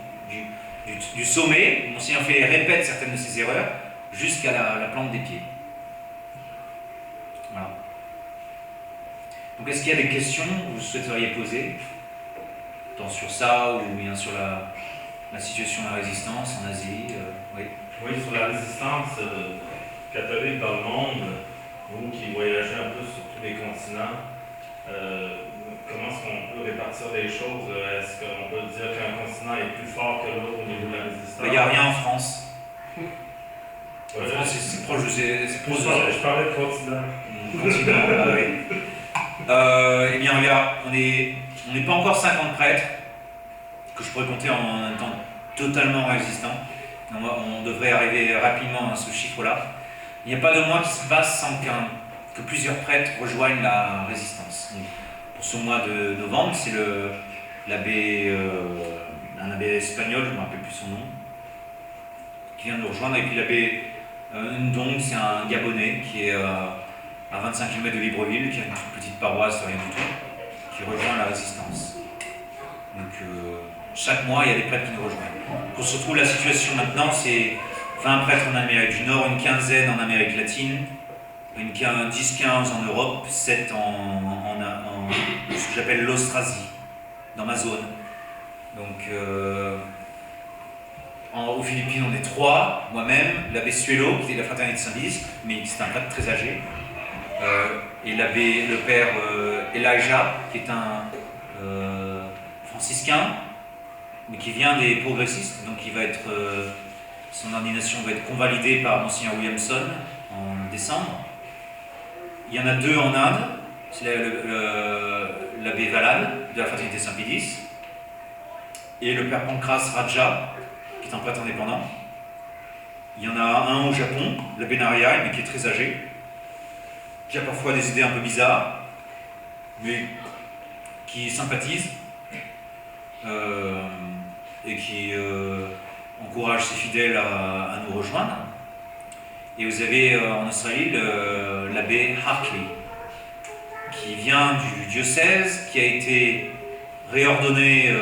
Du sommet, Monseigneur Fellé répète certaines de ses erreurs, jusqu'à la plante des pieds. Voilà. Donc est-ce qu'il y a des questions que vous souhaiteriez poser, tant sur ça ou bien sur la situation de la résistance en Asie oui. Oui, sur la résistance catholique dans le monde, vous qui voyagez un peu sur tous les continents, comment est-ce qu'on peut répartir les choses? Est-ce qu'on peut dire qu'un continent est plus fort que l'autre au niveau de la résistance? Il n'y a rien en France. Ouais, France, c'est proche de... Je parlais de continent. Continent, ah oui. Eh bien, regarde, on n'est pas encore 50 prêtres, que je pourrais compter en étant totalement résistant. On devrait arriver rapidement à ce chiffre-là. Il n'y a pas de mois qui se passe sans que plusieurs prêtres rejoignent la résistance. Donc, pour ce mois de novembre, c'est l'abbé, un abbé espagnol, je ne me rappelle plus son nom, qui vient de nous rejoindre, et puis l'abbé Ndong, c'est un Gabonais qui est à 25 km de Libreville, qui a une toute petite paroisse, rien du tout, qui rejoint la résistance. Donc chaque mois, il y a des prêtres qui nous rejoignent. On se retrouve la situation maintenant, c'est 20 prêtres en Amérique du Nord, une quinzaine en Amérique latine, 10-15 en Europe, 7 en ce que j'appelle l'Austrasie, dans ma zone. Donc aux Philippines, on est 3, moi-même, l'abbé Suelo, qui est de la fraternité de Saint-Lys, mais c'est un prêtre très âgé, et le père Elijah, qui est un franciscain, mais qui vient des progressistes, donc son ordination va être convalidée par Monseigneur Williamson en décembre. Il y en a 2 en Inde, c'est l'abbé Valal, de la fraternité Saint-Pédis, et le père Pancras Raja, qui est un prêtre indépendant. Il y en a un au Japon, l'abbé Nariai, mais qui est très âgé, qui a parfois des idées un peu bizarres, mais qui sympathise et qui encourage ses fidèles à nous rejoindre. Et vous avez en Australie l'abbé Hartley, qui vient du diocèse, qui a été réordonné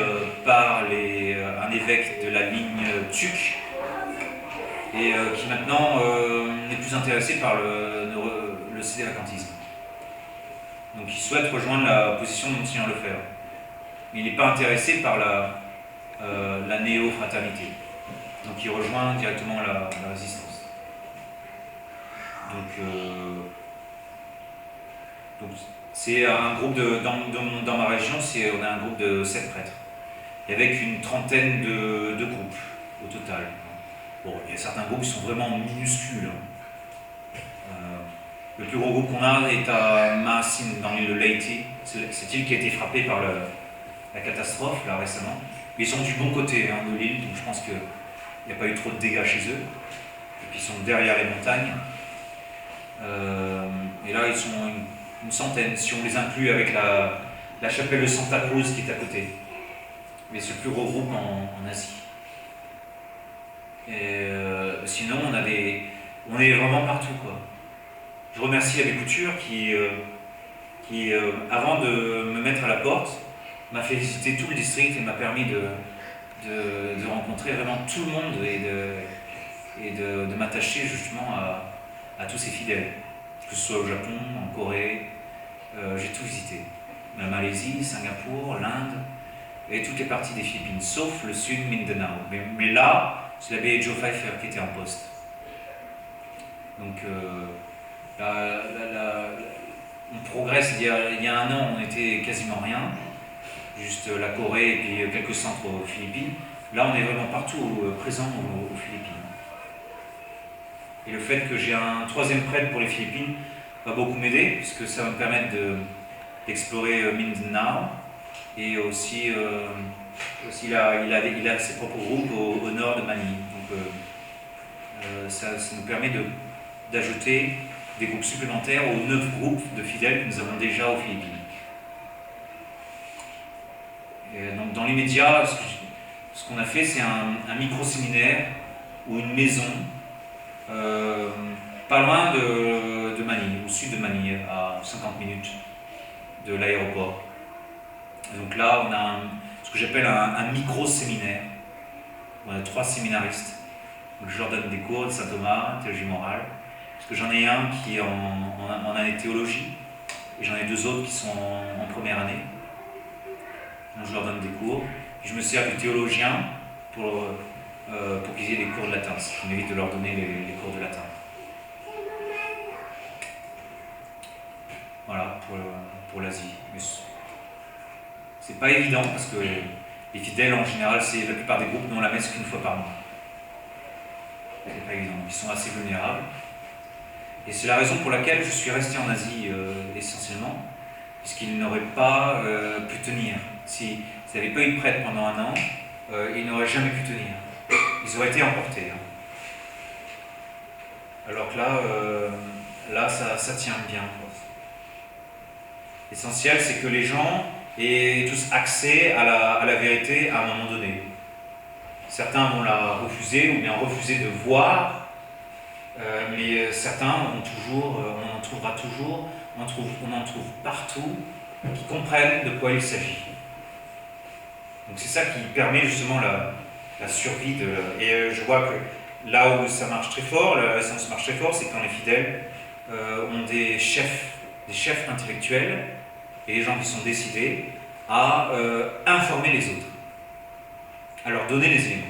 par un évêque de la ligne Tuc, et qui maintenant n'est plus intéressé par le cédévacantisme. Donc il souhaite rejoindre la position de Monseigneur Lefebvre. Mais il n'est pas intéressé par la néo-fraternité. Donc il rejoint directement la résistance. Donc c'est un groupe dans ma région, on a un groupe de 7 prêtres. Et avec une trentaine de groupes au total. Bon, il y a certains groupes qui sont vraiment minuscules. Le plus gros groupe qu'on a est à Maasin, dans l'île de Leyte. C'est l'île qui a été frappée par la catastrophe là récemment. Mais ils sont du bon côté de l'île, donc je pense qu'il n'y a pas eu trop de dégâts chez eux. Et puis ils sont derrière les montagnes. Et là, ils sont une centaine, si on les inclut avec la chapelle de Santa Cruz qui est à côté. Mais c'est le plus gros groupe en Asie. Et sinon, on est vraiment partout, quoi. Je remercie l'abbé Couture qui avant de me mettre à la porte, m'a fait visiter tout le district et m'a permis de rencontrer vraiment tout le monde et de m'attacher justement à tous ces fidèles, que ce soit au Japon, en Corée, j'ai tout visité. La Malaisie, Singapour, l'Inde, et toutes les parties des Philippines, sauf le sud, Mindanao. Mais là, c'est l'abbé Joe Pfeiffer qui était en poste. Donc, on progresse. Il y a un an, on était quasiment rien, juste la Corée et puis quelques centres aux Philippines. Là, on est vraiment partout présent aux Philippines. Et le fait que j'ai un troisième prêtre pour les Philippines va beaucoup m'aider, puisque ça va me permettre d'explorer Mindanao. Et aussi, il a ses propres groupes au nord de Manille. Donc, ça nous permet d'ajouter des groupes supplémentaires aux 9 groupes de fidèles que nous avons déjà aux Philippines. Et donc, dans l'immédiat, ce qu'on a fait, c'est un micro-séminaire ou une maison pas loin de Manille, au sud de Manille, à 50 minutes de l'aéroport. Donc là, on a ce que j'appelle un micro-séminaire. On a 3 séminaristes. Donc je leur donne des cours de Saint Thomas, théologie morale. Parce que j'en ai un qui est en année de théologie, et j'en ai 2 autres qui sont en première année. Donc je leur donne des cours. Je me sers du théologien pour qu'ils aient des cours de latin, ce qui m'évite de leur donner les cours de latin. Voilà, pour l'Asie. C'est pas évident parce que les fidèles en général, la plupart des groupes n'ont la messe qu'une fois par mois. C'est pas évident, ils sont assez vulnérables. Et c'est la raison pour laquelle je suis resté en Asie essentiellement, puisqu'ils n'auraient pas pu tenir. S'ils n'avaient pas eu de prêtre pendant un an, ils n'auraient jamais pu tenir. Ils auraient été emportés. Alors que là ça tient bien. L'essentiel, c'est que les gens aient tous accès à la vérité à un moment donné. Certains vont la refuser, ou bien refuser de voir, mais certains on en trouvera toujours, on en trouve partout, qui comprennent de quoi il s'agit. Donc c'est ça qui permet justement la survie et je vois que là où ça marche très fort, la science marche très fort, c'est quand les fidèles ont des chefs intellectuels et les gens qui sont décidés à informer les autres, à leur donner les éléments.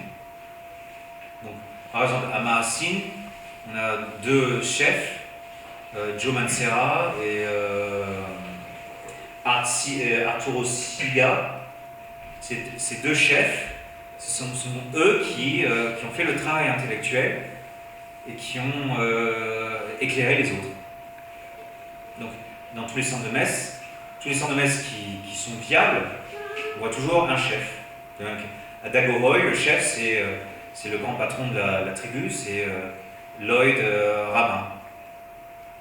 Donc, par exemple, à Mahasine, on a 2 chefs, Joe Mancera et Arturo Siga. Ces 2 chefs, ce sont eux qui ont fait le travail intellectuel et qui ont éclairé les autres. Donc, dans tous les centres de messe, qui sont viables, on voit toujours un chef. À Dagohoy, le chef, c'est le grand patron de la tribu, c'est Lloyd Rabin.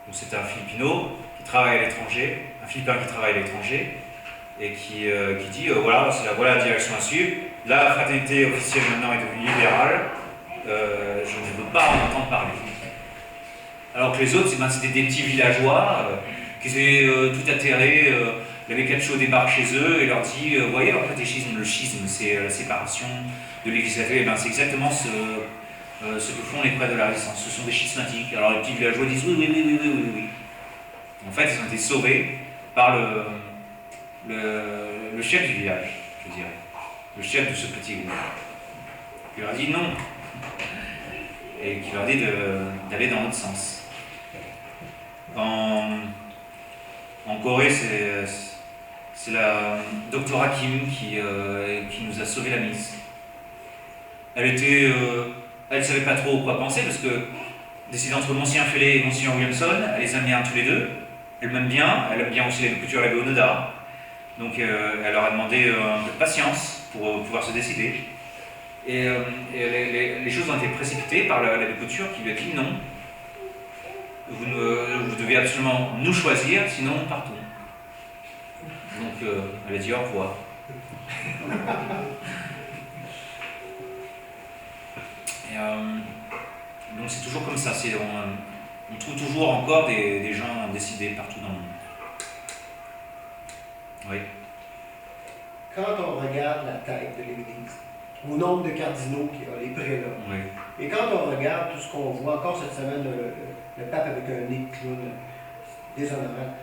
Donc c'est un Filipino qui travaille à l'étranger, un Philippin qui travaille à l'étranger, et qui dit voilà la direction à suivre. Là, la fraternité officielle maintenant est devenue libérale, je ne veux pas en entendre parler. Alors que les autres, c'est des petits villageois qui étaient tout atterrés. L'abbé Cacho débarque chez eux et leur dit vous voyez, leur catéchisme, le schisme, c'est la séparation de l'Église catholique. C'est exactement ce que font les prêtres de la Résistance. Ce sont des schismatiques. Alors les petits villageois disent oui. En fait, ils ont été sauvés par le chef du village, je dirais, le chef de ce petit groupe, qui leur dit non, et qui leur dit d'aller dans l'autre sens. En Corée, c'est la Dr Hakim qui nous a sauvé la mise. Elle savait pas trop quoi penser, parce que décidée entre Monsignor Fellet et Monsignor Williamson, elle les aime bien tous les deux. Elle m'aime bien, elle aime bien aussi les cultures de l'abbé Onoda. Donc elle leur a demandé un peu de patience pour pouvoir se décider. Et les choses ont été précipitées par l'abbé Couture qui lui a dit non, vous devez absolument nous choisir, sinon partons. Donc elle a dit au revoir. Donc c'est toujours comme ça, on trouve toujours encore des gens décidés partout dans le monde. Oui. Quand on regarde la tête de l'Église, au nombre de cardinaux qu'il y a, les prélats, Oui. et quand on regarde tout ce qu'on voit, encore cette semaine, le pape avec un nez de clown déshonorant,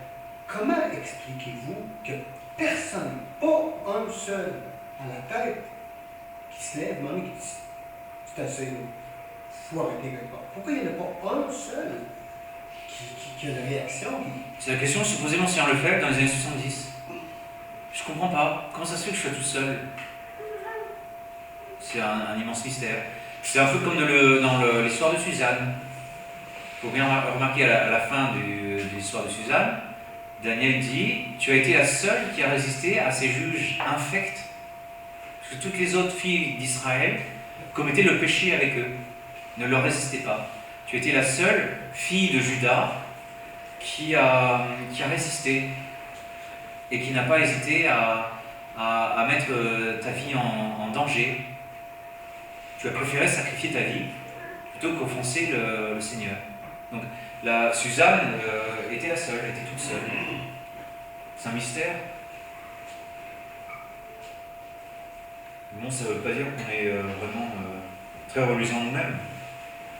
comment expliquez-vous que personne, pas un seul, à la tête qui se lève, même qui dit c'est assez, il faut arrêter quelque part. Pourquoi il n'y en a pas un seul qui a une réaction? C'est la question que se posait Monseigneur Lefebvre dans les années 70. Je comprends pas. Comment ça se fait que je sois tout seul? C'est un immense mystère. C'est un peu comme dans l'histoire de Suzanne. Il faut bien remarquer à la fin de l'histoire de Suzanne, Daniel dit « Tu as été la seule qui a résisté à ces juges infects. » Parce que toutes les autres filles d'Israël commettaient le péché avec eux. Ne leur résistez pas. Tu as été la seule fille de Judas qui a résisté et qui n'a pas hésité à mettre ta vie en danger. Tu as préféré sacrifier ta vie plutôt qu'offenser le Seigneur. Donc, Suzanne était la seule, elle était toute seule. C'est un mystère. Bon, ça ne veut pas dire qu'on est vraiment très reluisant nous-mêmes.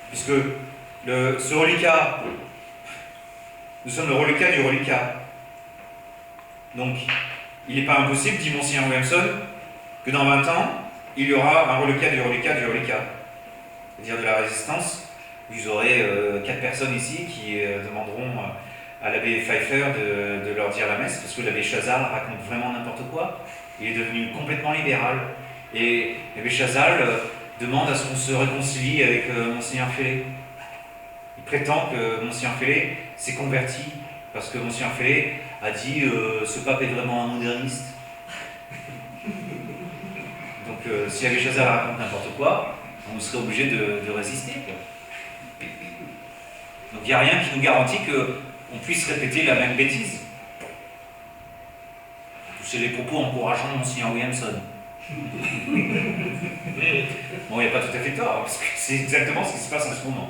Puisque ce reliquat, nous sommes le reliquat du reliquat. Donc, il n'est pas impossible, dit Monseigneur Williamson, que dans 20 ans, il y aura un reliquat du reliquat du reliquat. C'est-à-dire de la résistance. Vous aurez 4 personnes ici qui demanderont à l'abbé Pfeiffer de leur dire la messe, parce que l'abbé Chazal raconte vraiment n'importe quoi. Il est devenu complètement libéral. Et l'abbé Chazal demande à ce qu'on se réconcilie avec Monseigneur Fellet. Il prétend que Monseigneur Fellet s'est converti, parce que Monseigneur Fellet a dit ce pape est vraiment un moderniste. Donc si l'abbé Chazal raconte n'importe quoi, on serait obligé de résister, quoi. Donc il n'y a rien qui nous garantit qu'on puisse répéter la même bêtise. C'est les propos encourageants de Monseigneur Williamson. Bon, il n'y a pas tout à fait tort, parce que c'est exactement ce qui se passe en ce moment.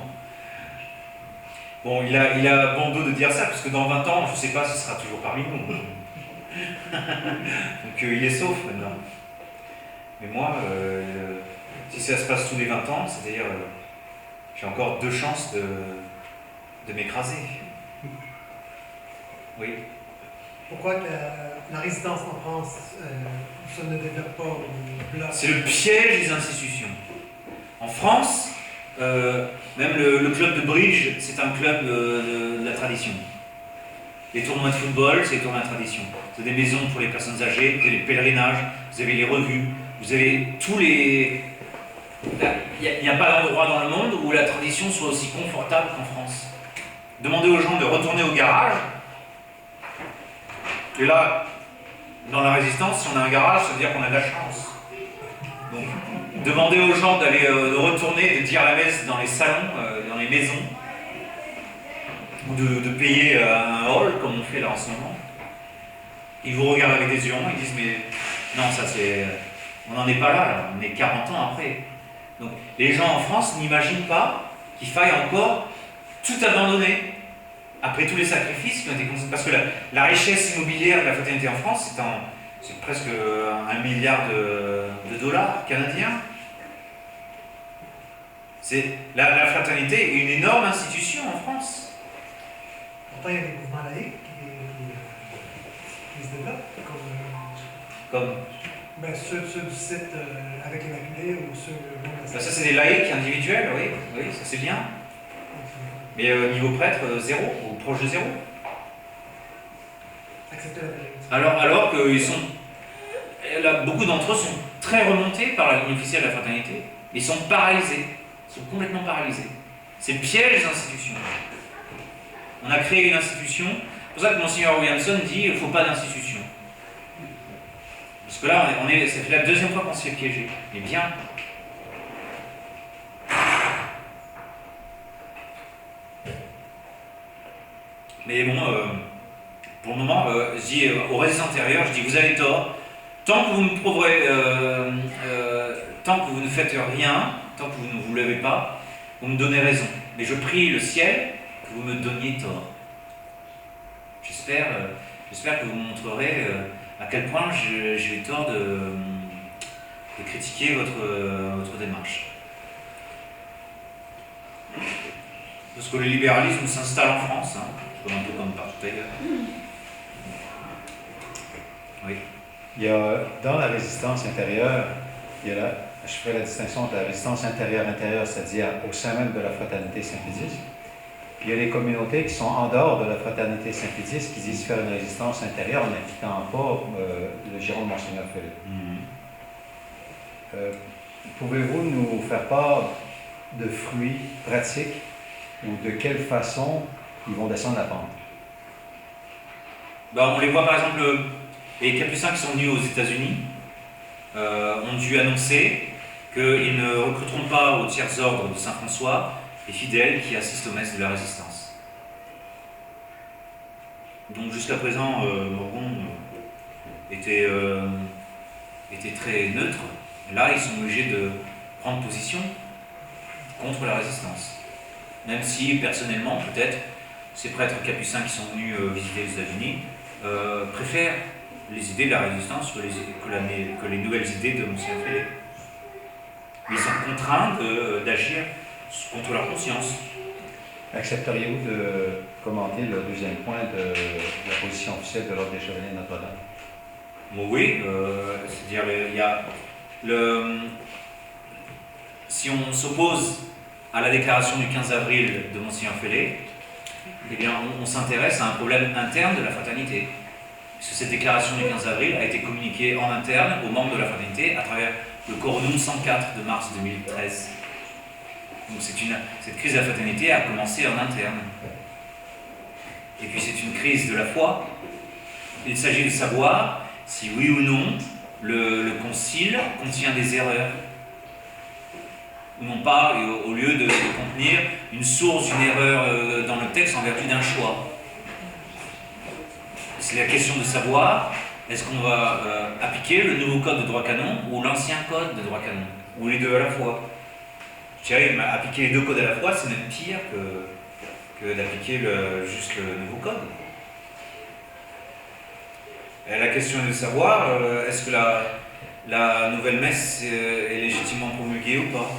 Bon, il a bon dos de dire ça, parce que dans 20 ans, je ne sais pas, ce sera toujours parmi nous. Donc il est sauf maintenant. Mais moi, si ça se passe tous les 20 ans, c'est-à-dire j'ai encore 2 chances de m'écraser. Oui. Pourquoi que la résistance en France, ça ne développe pas ou bloque? C'est le piège des institutions. En France, même le club de bridge, c'est un club de la tradition. Les tournois de football, c'est les tournois de tradition. Vous avez des maisons pour les personnes âgées, vous avez les pèlerinages, vous avez les revues, vous avez tous les... Il n'y a pas d'endroit dans le monde où la tradition soit aussi confortable qu'en France. Demandez aux gens de retourner au garage. Et là, dans la résistance, si on a un garage, ça veut dire qu'on a de la chance. Donc, demandez aux gens de retourner, de dire la messe dans les salons, dans les maisons, ou de payer un hall, comme on fait là en ce moment. Ils vous regardent avec des yeux ronds, ils disent mais non, ça c'est... On n'en est pas là, on est 40 ans après. Donc, les gens en France n'imaginent pas qu'il faille encore tout abandonner après tous les sacrifices qui ont été consentis. Parce que la richesse immobilière de la fraternité en France, c'est presque 1 milliard de dollars canadiens. La fraternité est une énorme institution en France. Pourtant, il y a des mouvements laïcs qui se développent, Comme ben, ceux du site avec l'Immaculée ou ceux... ça, c'est des laïcs individuels, oui, ça c'est bien. Mais niveau prêtre, 0, ou proche de 0. Accepter la vérité. Alors que beaucoup d'entre eux sont très remontés par la ligne officielle de la fraternité. Ils sont paralysés, ils sont complètement paralysés. C'est le piège des institutions. On a créé une institution, c'est pour ça que Monseigneur Williamson dit qu'il ne faut pas d'institution. Parce que là, ça fait la 2e fois qu'on se fait piéger. Mais bien. Mais bon, pour le moment, je dis aux résistants antérieurs, je dis vous avez tort. Tant que vous me prouverez, tant que vous ne faites rien, tant que vous ne vous levez pas, vous me donnez raison. Mais je prie le ciel que vous me donniez tort. J'espère que vous me montrerez à quel point j'ai eu tort de critiquer votre démarche. Parce que le libéralisme s'installe en France, un peu comme partout ailleurs. Oui. Il y a, dans la résistance intérieure, je ferai la distinction entre la résistance intérieure-intérieure, c'est-à-dire au sein même de la fraternité Saint-Pédis. Puis il y a les communautés qui sont en dehors de la fraternité Saint-Pédis qui disent faire une résistance intérieure en n'impliquant pas le giron de Monseigneur Philippe. Pouvez-vous nous faire part de fruits pratiques ou de quelle façon ils vont descendre la pente? Ben, on les voit par exemple, les Capucins qui sont venus aux États-Unis ont dû annoncer qu'ils ne recruteront pas au tiers ordre de Saint-François les fidèles qui assistent aux messes de la Résistance. Donc jusqu'à présent, Morgon était très neutre. Là, ils sont obligés de prendre position contre la Résistance. Même si, personnellement, peut-être, ces prêtres capucins qui sont venus visiter les États-Unis préfèrent les idées de la Résistance que les nouvelles idées de Monseigneur Philippe. Ils sont contraints d'agir contre leur conscience. Accepteriez-vous de commenter le deuxième point de la position officielle de l'Ordre des Chevaliers de Notre-Dame? Bon, oui, c'est-à-dire il y a si on s'oppose à la déclaration du 15 avril de Monseigneur Philippe, eh bien on s'intéresse à un problème interne de la fraternité. Parce que cette déclaration du 15 avril a été communiquée en interne aux membres de la fraternité à travers le Coronum 104 de mars 2013. Donc cette crise de la fraternité a commencé en interne. Et puis c'est une crise de la foi. Il s'agit de savoir si oui ou non le concile contient des erreurs. Ou non pas, au lieu de contenir une source d'une erreur dans le texte en vertu d'un choix. C'est la question de savoir, est-ce qu'on va appliquer le nouveau code de droit canon ou l'ancien code de droit canon, ou les deux à la fois. Je dirais, appliquer les deux codes à la fois, c'est même pire que d'appliquer juste le nouveau code. Et la question est de savoir, est-ce que la nouvelle messe est légitimement promulguée ou pas?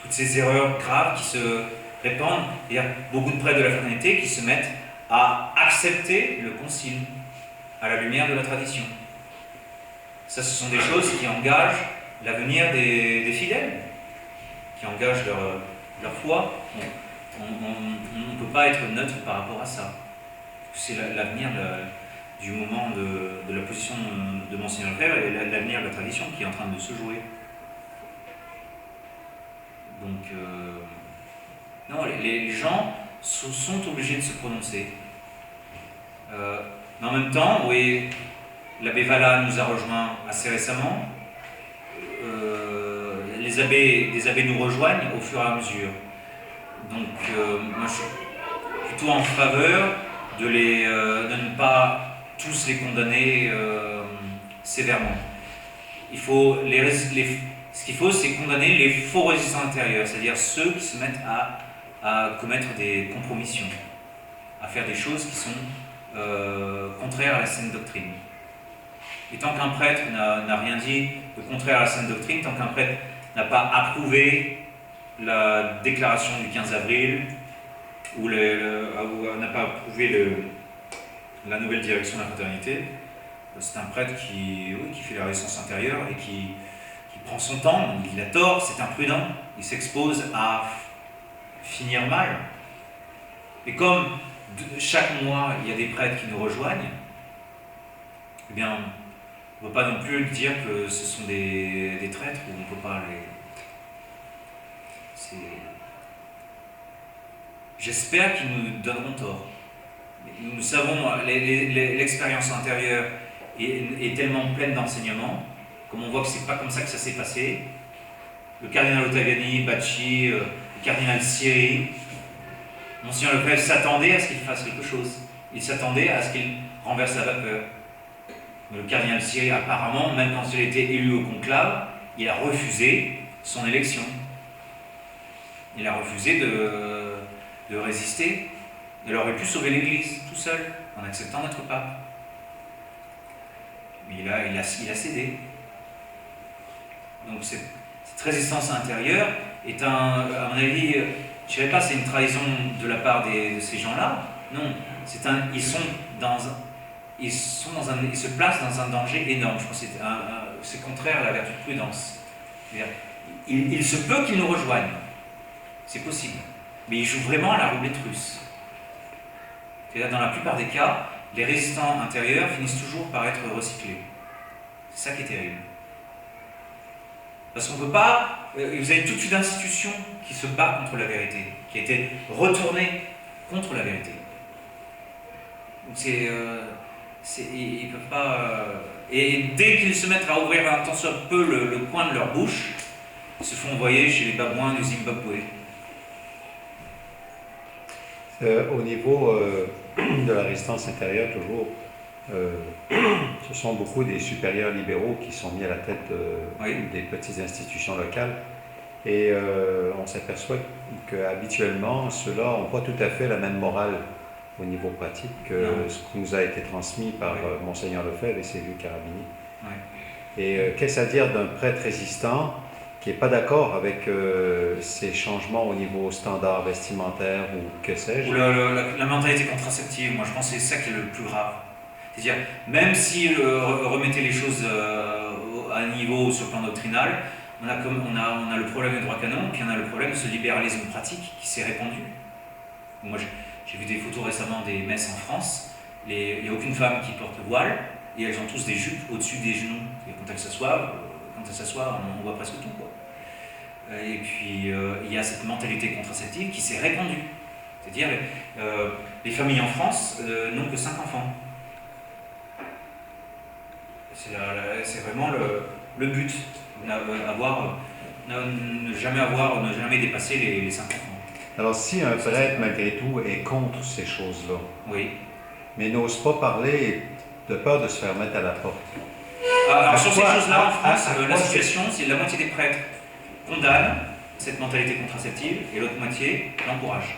Toutes ces erreurs graves qui se répandent, il y a beaucoup de prêtres de la fraternité qui se mettent à accepter le concile à la lumière de la tradition. Ça, ce sont des choses qui engagent l'avenir des fidèles, qui engagent leur foi. On ne peut pas être neutre par rapport à ça. C'est l'avenir du moment de la position de Monseigneur Frère et l'avenir de la tradition qui est en train de se jouer. Donc, non, les gens sont obligés de se prononcer. Mais en même temps, oui, l'abbé Valla nous a rejoints assez récemment. Des abbés nous rejoignent au fur et à mesure. Donc, moi, je suis plutôt en faveur de ne pas tous les condamner sévèrement. Ce qu'il faut, c'est condamner les faux résistants intérieurs, c'est-à-dire ceux qui se mettent à commettre des compromissions, à faire des choses qui sont contraires à la saine doctrine. Et tant qu'un prêtre n'a rien dit de contraire à la saine doctrine, tant qu'un prêtre n'a pas approuvé la déclaration du 15 avril, ou n'a pas approuvé la nouvelle direction de la fraternité, c'est un prêtre qui fait la résistance intérieure et qui prend son temps, il a tort, c'est imprudent, il s'expose à finir mal. Et comme chaque mois, il y a des prêtres qui nous rejoignent, eh bien, on ne peut pas non plus dire que ce sont des traîtres, ou on ne peut pas les... J'espère qu'ils nous donneront tort. Nous savons, l'expérience antérieure est tellement pleine d'enseignements, comme on voit que c'est pas comme ça que ça s'est passé. Le cardinal Ottaviani, Bacci, le cardinal Siri, Monseigneur Lefebvre s'attendait à ce qu'il fasse quelque chose. Il s'attendait à ce qu'il renverse la vapeur. Mais le cardinal Siri, apparemment, même quand il a été élu au conclave, il a refusé son élection. Il a refusé de résister. Il aurait pu sauver l'Église tout seul, en acceptant d'être pape. Mais il a cédé. Donc cette résistance intérieure est à mon avis, je ne dirais pas c'est une trahison de la part de ces gens-là. Non, ils sont ils se placent dans un danger énorme. Je pense que c'est contraire à la vertu de prudence. C'est-à-dire, il se peut qu'ils nous rejoignent, c'est possible, mais ils jouent vraiment à la roulette russe. C'est-à-dire, dans la plupart des cas, les résistants intérieurs finissent toujours par être recyclés. C'est ça qui est terrible. Parce qu'on ne peut pas... Vous avez toute une institution qui se bat contre la vérité, qui a été retournée contre la vérité. Donc ils ne peuvent pas... et dès qu'ils se mettent à ouvrir un tant soit peu le coin de leur bouche, ils se font envoyer chez les babouins du Zimbabwe. Au niveau de la résistance intérieure, toujours, ce sont beaucoup des supérieurs libéraux qui sont mis à la tête des petites institutions locales. Et on s'aperçoit qu'habituellement, ceux-là n'ont pas tout à fait la même morale au niveau pratique que ce qui nous a été transmis par Monseigneur Lefebvre et ses vieux carabiniers. Oui. Et qu'est-ce à dire d'un prêtre résistant qui n'est pas d'accord avec ces changements au niveau standard vestimentaire ou que sais-je? Ou la mentalité contraceptive, moi je pense que c'est ça qui est le plus grave. C'est-à-dire, même si remettez les choses à niveau sur le plan doctrinal, on a le problème du droit canon, puis on a le problème de ce libéralisme pratique qui s'est répandu. Moi j'ai vu des photos récemment des messes en France, il n'y a aucune femme qui porte voile, et elles ont tous des jupes au-dessus des genoux. Et quand elles s'assoient, on voit presque tout, quoi. Et puis il y a cette mentalité contraceptive qui s'est répandue. C'est-à-dire, les familles en France n'ont que 5 enfants. C'est vraiment le but, ne jamais dépasser les 5 enfants. Alors si un prêtre, malgré tout, est contre ces choses-là, Oui. mais n'ose pas parler de peur de se faire mettre à la porte. Alors sur ces choses-là, en France, à la quoi situation, c'est la moitié des prêtres condamnent cette mentalité contraceptive et l'autre moitié l'encourage.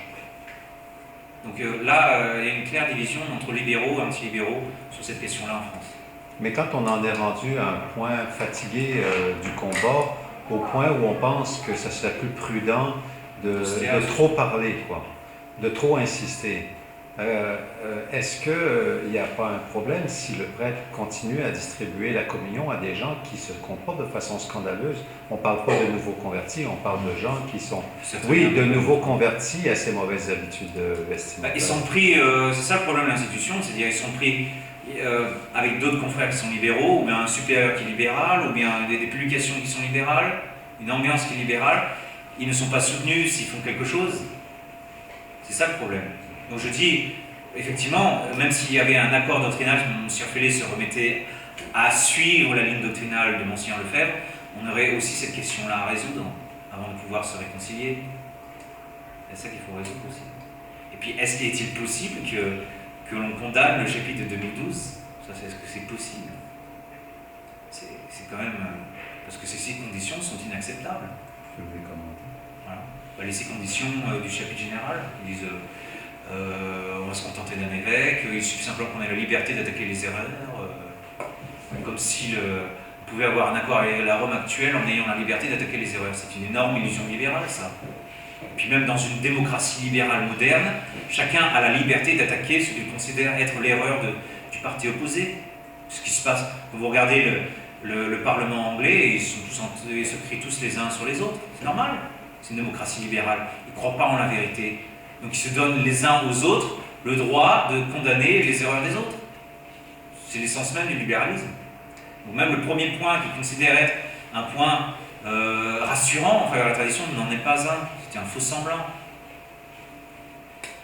Donc là, il y a une claire division entre libéraux et anti-libéraux sur cette question-là en France. Mais quand on en est rendu à un point fatigué du combat, au point où on pense que ça serait plus prudent de trop parler, quoi, de trop insister, est-ce qu'il n'y a pas un problème si le prêtre continue à distribuer la communion à des gens qui se comportent de façon scandaleuse? On ne parle pas de nouveaux convertis, on parle de gens qui sont, de nouveaux convertis à ces mauvaises habitudes vestimentaires. Ils sont pris, c'est ça le problème de l'institution, c'est-à-dire ils sont pris avec d'autres confrères qui sont libéraux, ou bien un supérieur qui est libéral, ou bien des publications qui sont libérales, une ambiance qui est libérale. Ils ne sont pas soutenus s'ils font quelque chose. C'est ça le problème. Donc je dis, effectivement, même s'il y avait un accord doctrinal, M. Fellé se remettait à suivre la ligne doctrinale de Monseigneur Lefebvre, on aurait aussi cette question-là à résoudre avant de pouvoir se réconcilier. C'est ça qu'il faut résoudre aussi. Et puis, est-il possible que l'on condamne le chapitre de 2012? Ça, est-ce que c'est possible? C'est quand même... parce que ces conditions sont inacceptables. Je vais commenter. Voilà. Les 6 conditions du chapitre général, ils disent on va se contenter d'un évêque, il suffit simplement qu'on ait la liberté d'attaquer les erreurs, comme si on pouvait avoir un accord avec la Rome actuelle en ayant la liberté d'attaquer les erreurs. C'est une énorme illusion libérale, ça. Et puis même dans une démocratie libérale moderne, chacun a la liberté d'attaquer ce qu'il considère être l'erreur du parti opposé. Ce qui se passe, quand vous regardez le Parlement anglais, ils se crient tous les uns sur les autres. C'est normal, c'est une démocratie libérale. Ils ne croient pas en la vérité. Donc ils se donnent les uns aux autres le droit de condamner les erreurs des autres. C'est l'essence même du libéralisme. Donc même le premier point qu'ils considèrent être un point rassurant en faveur de la tradition n'en est pas un. C'était un faux semblant.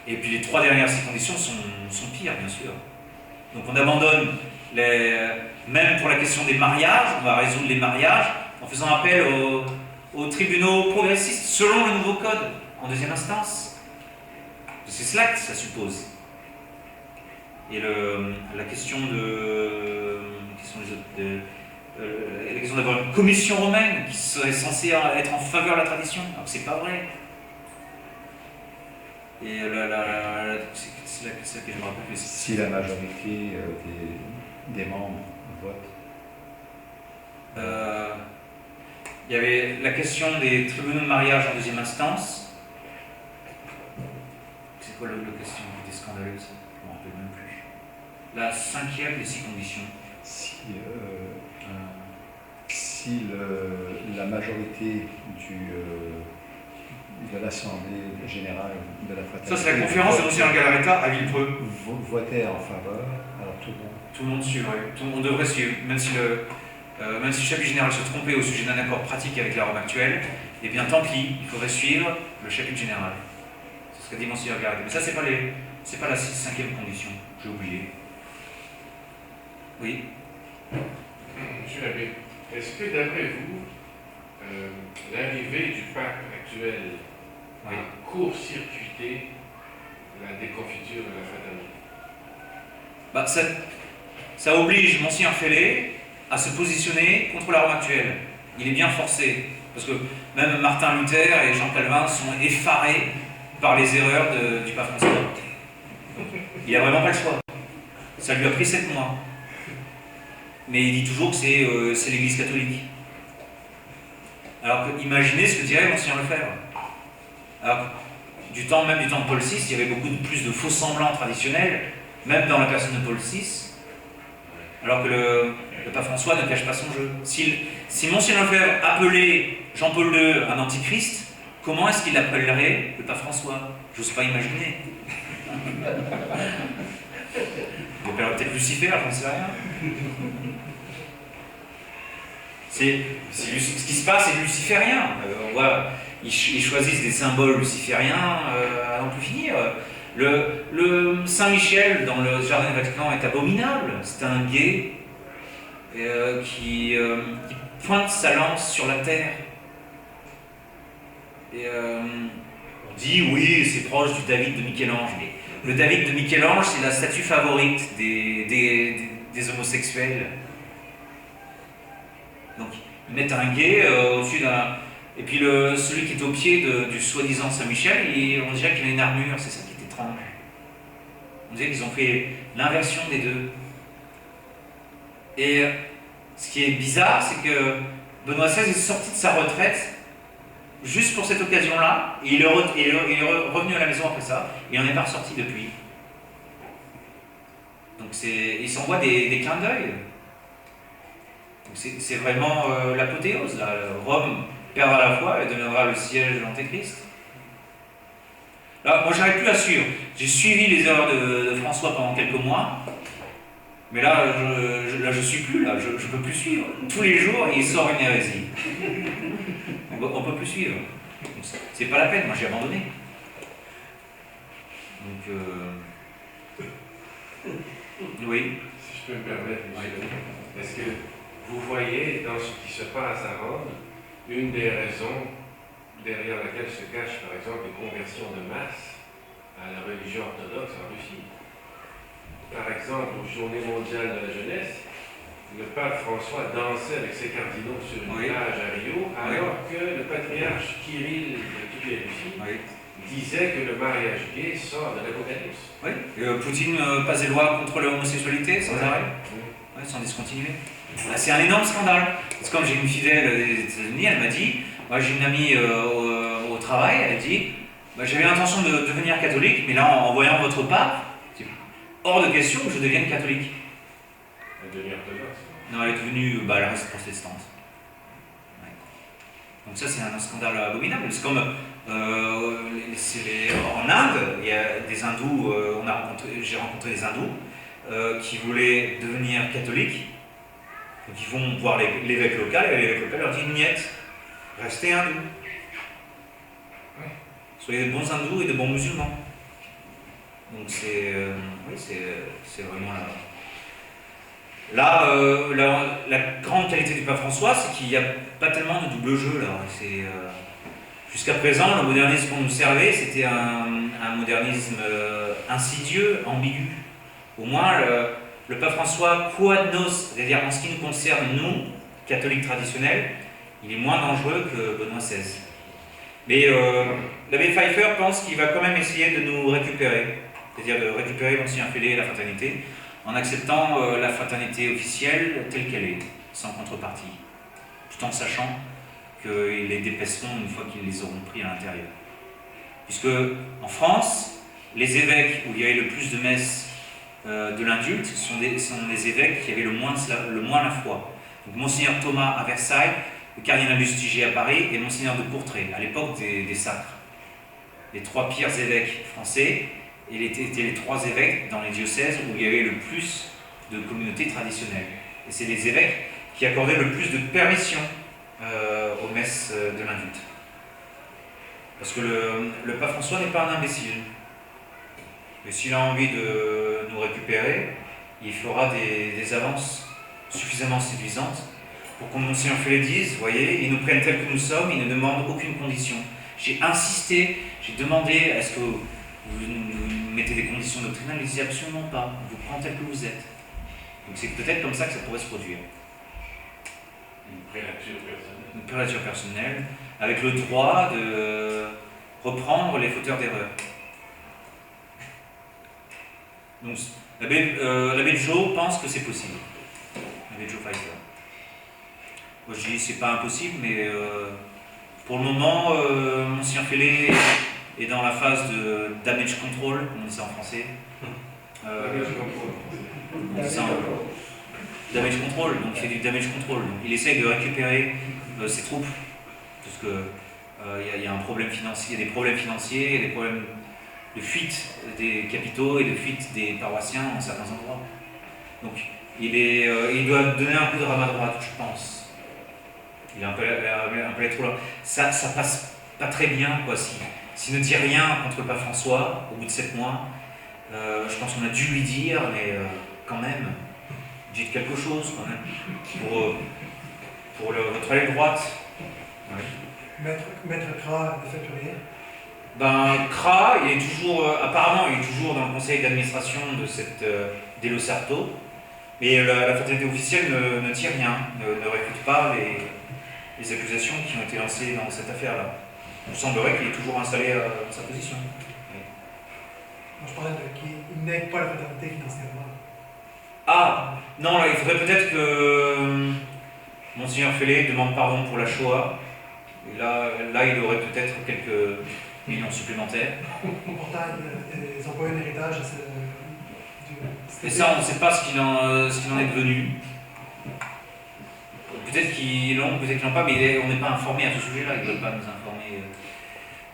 Et puis les 3 dernières conditions sont pires, bien sûr. Donc on abandonne, même pour la question des mariages, on va résoudre les mariages en faisant appel aux tribunaux progressistes selon le nouveau code, en 2e instance. C'est cela que ça suppose. Et la question la question d'avoir une commission romaine qui serait censée être en faveur de la tradition, alors que c'est pas vrai. Et c'est là que je me rappelle plus. Si la majorité des membres votent. Il y avait la question des tribunaux de mariage en 2e instance. C'est quoi la question qui était scandaleuse? Je ne me rappelle même plus. la cinquième des 6 conditions. Si la majorité de l'Assemblée générale de la fraternité... Ça, c'est la conférence de Monsignor Galarreta à Villepreux. Votait en faveur, alors tout le monde... Tout le monde suivrait. Tout le monde devrait suivre. Même si le chapitre général se trompait au sujet d'un accord pratique avec la Rome actuelle, eh bien tant pis, il faudrait suivre le chapitre général. C'est ce qu'a dit Monsignor Galarreta. Mais ça, c'est pas la 5e condition. J'ai oublié. Oui. Monsieur l'abbé, est-ce que d'après vous, l'arrivée du pape actuel Oui. a court-circuité la déconfiture de la fraternité? Bah, ça oblige Monsignor Fellé à se positionner contre la Rome actuelle. Il est bien forcé, parce que même Martin Luther et Jean Calvin sont effarés par les erreurs du pape François. Il n'a vraiment pas le choix. Ça lui a pris 7 mois. Mais il dit toujours que c'est l'Église catholique. Alors que, imaginez ce que dirait Monsignor Lefebvre. Alors, même du temps de Paul VI, il y avait beaucoup plus de faux semblants traditionnels, même dans la personne de Paul VI, alors que le pape François ne cache pas son jeu. Si Monsignor Lefebvre appelait Jean-Paul II un antichrist, comment est-ce qu'il appellerait le pape François? J'ose pas imaginer. Il appellerait peut-être Lucifer, j'en sais rien. Ce qui se passe est luciférien. On voit, ils choisissent des symboles lucifériens à n'en plus finir. Le Saint-Michel dans le jardin du Vatican est abominable. C'est un guet qui pointe sa lance sur la terre. Et on dit oui, c'est proche du David de Michel-Ange. Mais le David de Michel-Ange, c'est la statue favorite des homosexuels. Donc, ils mettent un guet au-dessus d'un... Et puis celui qui est au pied du soi-disant Saint-Michel, on dirait qu'il a une armure, c'est ça qui est étrange. On dirait qu'ils ont fait l'inversion des deux. Et ce qui est bizarre, c'est que Benoît XVI est sorti de sa retraite juste pour cette occasion-là, et il est revenu à la maison après ça, et il n'en est pas ressorti depuis. Donc il s'envoie des clins d'œil. C'est vraiment l'apothéose, là. Rome perdra la foi et deviendra le siège de l'Antéchrist. Là, moi, j'arrive plus à suivre. J'ai suivi les erreurs de François pendant quelques mois, mais là, je suis plus là. Je peux plus suivre. Tous les jours, il sort une hérésie. On peut plus suivre. C'est pas la peine. Moi, j'ai abandonné. Donc, oui. Si je peux me permettre, monsieur, est-ce que vous voyez dans ce qui se passe à Rome une des raisons derrière laquelle se cachent par exemple les conversions de masse à la religion orthodoxe en Russie? Par exemple, aux Journées mondiales de la jeunesse, le pape François dansait avec ses cardinaux sur une plage à Rio, alors que le patriarche Kirill de toute la Russie disait que le mariage gay sort de l'Apocalypse. Oui, Poutine passe des lois contre l'homosexualité sans arrêt, sans discontinuer. C'est un énorme scandale. C'est comme j'ai une fidèle des États-Unis, elle m'a dit, moi j'ai une amie au travail, elle dit, j'avais l'intention de devenir catholique, mais là en voyant votre pape, c'est hors de question que je devienne catholique. Elle devient orthodoxe. Non, elle est devenue, elle reste protestante. Ouais. Donc ça c'est un scandale abominable. C'est comme en Inde, il y a des hindous, j'ai rencontré des hindous qui voulaient devenir catholiques. Donc ils vont voir l'évêque local, et l'évêque local leur dit "Niet, restez hindous. Soyez de bons hindous et de bons musulmans." Donc c'est vraiment la grande qualité du pape François, c'est qu'il n'y a pas tellement de double jeu là. Jusqu'à présent, le modernisme qu'on nous servait, c'était un modernisme insidieux, ambigu. Au moins, le pape François, quod nos, c'est-à-dire en ce qui nous concerne, nous, catholiques traditionnels, il est moins dangereux que Benoît XVI. Mais l'abbé Pfeiffer pense qu'il va quand même essayer de nous récupérer, c'est-à-dire de récupérer Monsignor Fellé et la fraternité, en acceptant la fraternité officielle telle qu'elle est, sans contrepartie, tout en sachant qu'ils les dépèceront une fois qu'ils les auront pris à l'intérieur. Puisque en France, les évêques où il y avait le plus de messes de l'indulte sont les évêques qui avaient le moins la foi. Donc Monseigneur Thomas à Versailles, le cardinal Lustiger à Paris et Monseigneur de Courtrai, à l'époque des sacres. Les 3 pires évêques français, et étaient les 3 évêques dans les diocèses où il y avait le plus de communautés traditionnelles. Et c'est les évêques qui accordaient le plus de permission aux messes de l'indulte. Parce que le pape François n'est pas un imbécile. Et s'il a envie de nous récupérer, il fera des avances suffisamment séduisantes pour qu'on Monseigneur Fellet dise, vous voyez, ils nous prennent tels que nous sommes, ils ne demandent aucune condition. J'ai insisté, j'ai demandé, est-ce que vous nous mettez des conditions doctrinales? Ils disaient absolument pas, on vous prend tel que vous êtes. Donc c'est peut-être comme ça que ça pourrait se produire. Une prélature personnelle. Une prélature personnelle, avec le droit de reprendre les fauteurs d'erreur. Donc l'abbé Joe pense que c'est possible. L'abbé Joe Pfeiffer. Moi je dis c'est pas impossible, mais pour le moment, Monseigneur Fellet est dans la phase de damage control, comme on dit ça en français. Damage control, donc il fait du damage control. Donc, il essaye de récupérer ses troupes, parce que il y a un problème financier, il y a des problèmes financiers, il y a des problèmes de fuite des capitaux et de fuite des paroissiens dans certains endroits. Donc il doit donner un coup de rame à droite, je pense. Il est un peu allé trop loin. Ça passe pas très bien, quoi. S'il ne dit rien contre le pape François, au bout de 7 mois, je pense qu'on a dû lui dire, mais quand même, dites quelque chose, quand même, pour votre aile droite. Ouais. Maître Kra ne fait plus rien. Ben, Kra, apparemment, il est toujours dans le conseil d'administration de cette Dello Sarto, mais la fraternité officielle ne dit rien, ne réfute pas les accusations qui ont été lancées dans cette affaire-là. Il semblerait qu'il est toujours installé dans sa position. Moi, je parlais qu'il n'aide pas la fraternité financièrement. Ah, non, là, il faudrait peut-être que Monseigneur Fellet demande pardon pour la Shoah. Et là il aurait peut-être quelques millions supplémentaires. Pourtant, ils n'ont pas eu un héritage. Et ça, on ne sait pas ce qu'il en est devenu. Peut-être qu'ils l'ont, peut-être qu'ils l'ont pas, mais on n'est pas informé à ce sujet-là, ils ne veulent pas nous informer.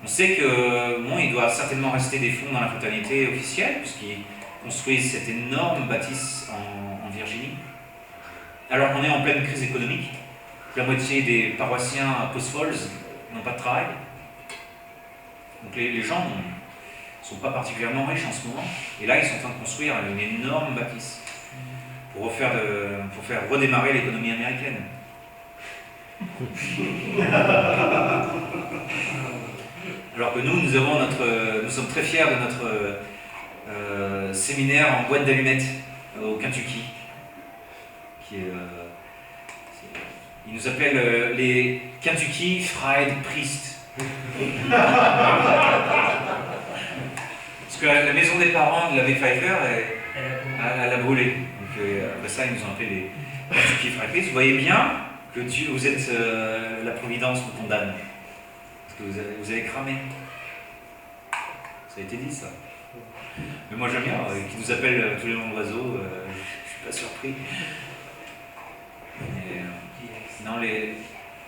On sait que il doit certainement rester des fonds dans la fraternité officielle, puisqu'ils construisent cette énorme bâtisse en Virginie. Alors qu'on est en pleine crise économique, la moitié des paroissiens à Post Falls n'ont pas de travail. Donc les gens ne sont pas particulièrement riches en ce moment. Et là, ils sont en train de construire une énorme bâtisse pour faire redémarrer l'économie américaine. Alors que nous sommes très fiers de notre séminaire en boîte d'allumettes au Kentucky. Ils nous appellent les Kentucky Fried Priests. Parce que la maison des parents de l'abbé Pfeiffer, elle a brûlé. Donc après ça, ils nous ont appelé les Kentucky Fried Priests. Vous voyez bien que vous êtes la Providence vous condamne. Parce que vous avez cramé. Ça a été dit, ça. Mais moi, j'aime bien, qu'ils nous appellent tous les noms d'oiseaux, je suis pas surpris.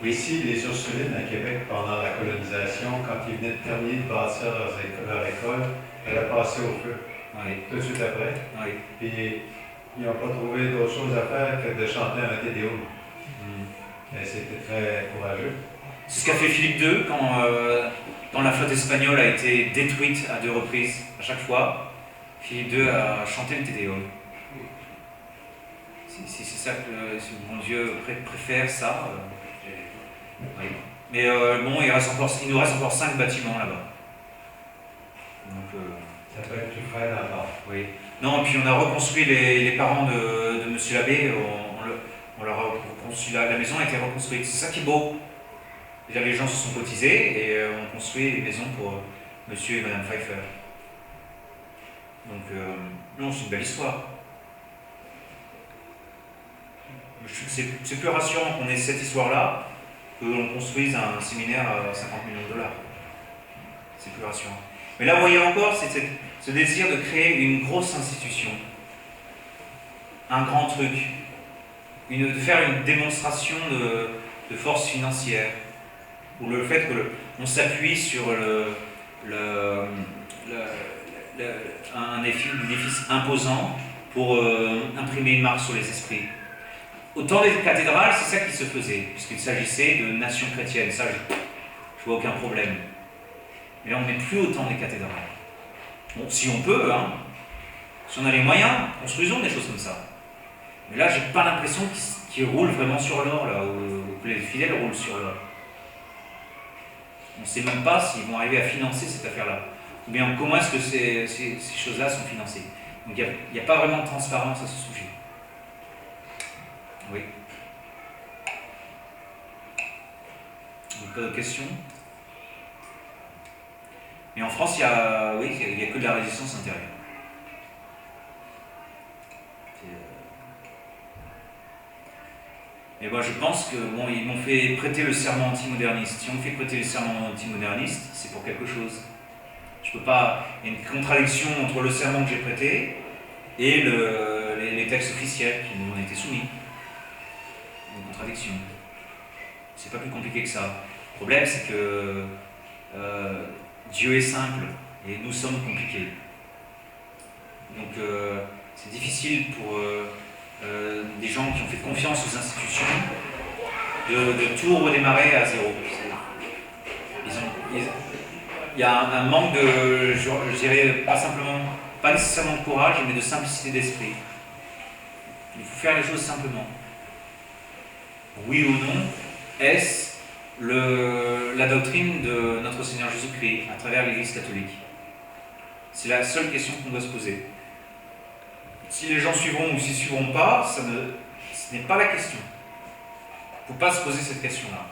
Oui, ici, les Ursulines à Québec, pendant la colonisation, quand ils venaient de terminer de bâtir leur école, elle a passé au feu. Oui. Tout de suite après. Oui. Puis, ils n'ont pas trouvé d'autre chose à faire que de chanter un Te Deum. Et c'était très courageux. C'est ce qu'a fait Philippe II quand la flotte espagnole a été détruite à 2 reprises. À chaque fois, Philippe II a chanté le Te Deum. Si c'est ça que si mon Dieu préfère ça. Oui. Mais il nous reste encore 5 bâtiments là-bas. Donc, ça peut être plus frais là-bas. Oui. Non, et puis on a reconstruit les parents de M. l'abbé, on leur a reconstruit, la maison a été reconstruite. C'est ça qui est beau. C'est-à-dire, les gens se sont cotisés et on construit une maison pour M. et Mme Pfeiffer. Donc, non, c'est une belle histoire. C'est plus rassurant qu'on ait cette histoire-là que l'on construise un séminaire à 50 millions de dollars. C'est plus rassurant. Mais là, vous voyez encore, c'est ce désir de créer une grosse institution un grand truc, de faire une démonstration de force financière, ou le fait qu'on s'appuie sur un édifice imposant pour imprimer une marque sur les esprits. Au temps des cathédrales, c'est ça qui se faisait, puisqu'il s'agissait de nations chrétiennes. Ça, je vois aucun problème. Mais là, on n'est plus au temps des cathédrales. Bon, si on peut, hein, si on a les moyens, construisons des choses comme ça. Mais là, j'ai pas l'impression qu'ils roulent vraiment sur l'or, là, ou que les fidèles roulent sur l'or. On ne sait même pas s'ils vont arriver à financer cette affaire-là. Ou bien comment est-ce que ces choses-là sont financées. Donc il n'y a pas vraiment de transparence à ce sujet. Oui. Donc, pas de questions. Et en France, il n'y a que de la résistance intérieure. Et moi, je pense que ils m'ont fait prêter le serment antimoderniste. Si on me fait prêter le serment antimoderniste, c'est pour quelque chose. Je peux pas. Il y a une contradiction entre le serment que j'ai prêté et les textes officiels qui nous ont été soumis. Une contradiction. C'est pas plus compliqué que ça. Le problème, c'est que Dieu est simple et nous sommes compliqués. Donc, c'est difficile pour des gens qui ont fait confiance aux institutions de tout redémarrer à zéro. Il y a un manque de, je dirais, pas nécessairement de courage, mais de simplicité d'esprit. Il faut faire les choses simplement. Oui ou non, est-ce la doctrine de notre Seigneur Jésus-Christ à travers l'Église catholique? C'est la seule question qu'on doit se poser. Si les gens suivront ou s'ils ne suivront pas, ce n'est pas la question. Il ne faut pas se poser cette question-là.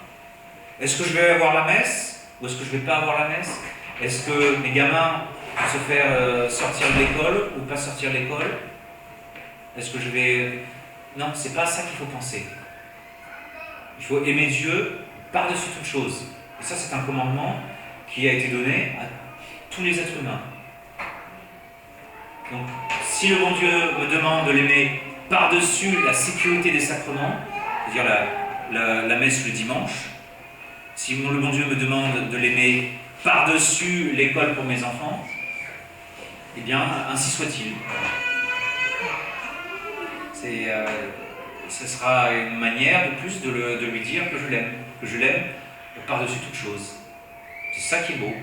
Est-ce que je vais avoir la messe ou est-ce que je ne vais pas avoir la messe? Est-ce que mes gamins vont se faire sortir de l'école ou pas sortir de l'école? Est-ce que je vais... Non, c'est pas ça qu'il faut penser. Il faut aimer Dieu par-dessus toute chose. Et ça, c'est un commandement qui a été donné à tous les êtres humains. Donc, si le bon Dieu me demande de l'aimer par-dessus la sécurité des sacrements, c'est-à-dire la messe le dimanche, si le bon Dieu me demande de l'aimer par-dessus l'école pour mes enfants, eh bien, ainsi soit-il. Ce sera une manière de plus de lui dire que je l'aime par-dessus toute chose. C'est ça qui est beau.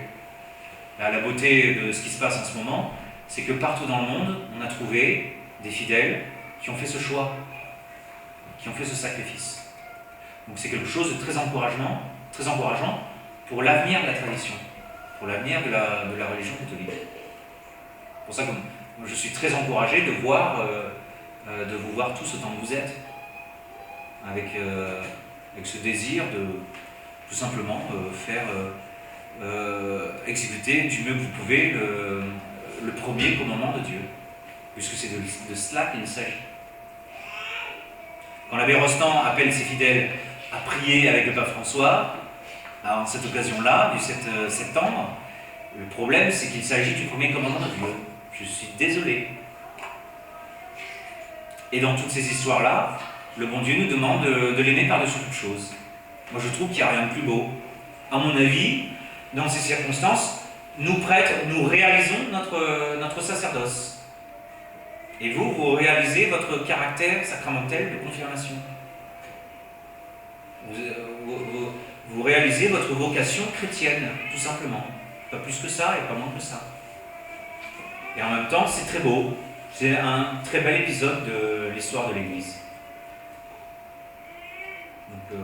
La beauté de ce qui se passe en ce moment, c'est que partout dans le monde, on a trouvé des fidèles qui ont fait ce choix, qui ont fait ce sacrifice. Donc c'est quelque chose de très encourageant pour l'avenir de la tradition, pour l'avenir de la religion catholique. C'est pour ça que je suis très encouragé de vous voir tous autant que vous êtes, avec ce désir de tout simplement faire exécuter du mieux que vous pouvez le premier commandement de Dieu, puisque c'est de cela qu'il s'agit. Quand l'abbé Rostand appelle ses fidèles à prier avec le pape François, en cette occasion-là, du 7 septembre, le problème c'est qu'il s'agit du premier commandement de Dieu. Je suis désolé. Et dans toutes ces histoires-là, le bon Dieu nous demande de l'aimer par-dessus toute chose. Moi je trouve qu'il n'y a rien de plus beau. À mon avis, dans ces circonstances, nous prêtres, nous réalisons notre sacerdoce. Et vous réalisez votre caractère sacramentel de confirmation. Vous réalisez votre vocation chrétienne, tout simplement. Pas plus que ça et pas moins que ça. Et en même temps, c'est très beau. C'est un très bel épisode de l'histoire de l'Église. Donc,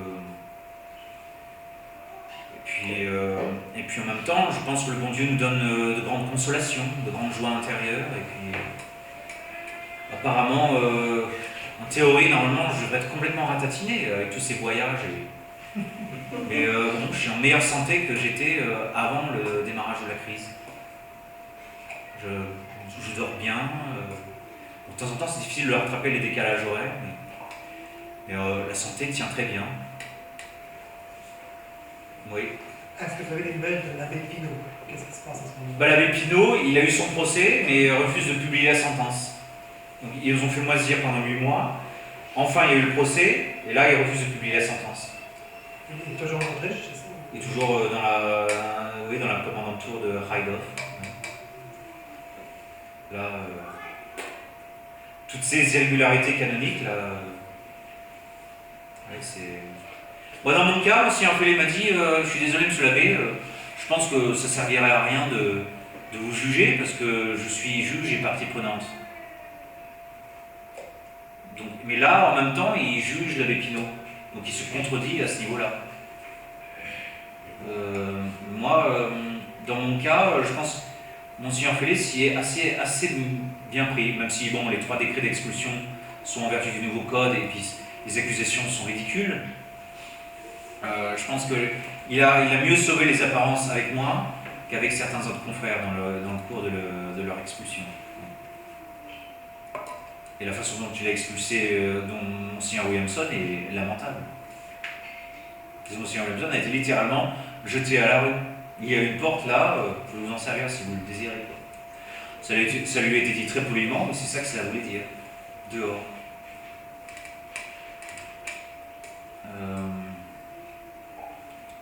et puis en même temps, je pense que le bon Dieu nous donne de grandes consolations, de grandes joies intérieures. Et puis, apparemment, en théorie, normalement, je devrais être complètement ratatiné avec tous ces voyages. Mais bon, je suis en meilleure santé que j'étais avant le démarrage de la crise. Je dors bien. De temps en temps, c'est difficile de rattraper les décalages horaires. Mais la santé tient très bien. Oui. Est-ce que vous avez des nouvelles de l'abbé Pinault? Qu'est-ce qui se passe en ce moment? L'abbé Pinault, il a eu son procès, mais refuse de publier la sentence. Donc, ils nous ont fait moisir pendant 8 mois. Enfin, il y a eu le procès, et là, ils refusent de publier la sentence. Il est toujours en Autriche, c'est ça? Il est toujours dans la commandanture de Haidhoff. Là, toutes ces irrégularités canoniques, là, ouais, c'est... Bon, dans mon cas, si un Félé m'a dit je suis désolé, monsieur l'abbé, je pense que ça servirait à rien de vous juger parce que je suis juge et partie prenante. Donc, mais là, en même temps, il juge l'abbé Pinault. Donc il se contredit à ce niveau-là. Moi, dans mon cas, je pense que Monseigneur Félé s'y est assez bien pris, même si bon, les 3 décrets d'expulsion sont en vertu du nouveau code et puis les accusations sont ridicules. Je pense qu'il a mieux sauvé les apparences avec moi qu'avec certains autres confrères dans le cours de leur expulsion. Et la façon dont il a expulsé dont Monseigneur Williamson est lamentable. Monseigneur Williamson a été littéralement jeté à la rue. Il y a une porte là, vous pouvez vous en servir si vous le désirez. Ça lui a été dit très poliment, mais c'est ça que cela voulait dire. Dehors.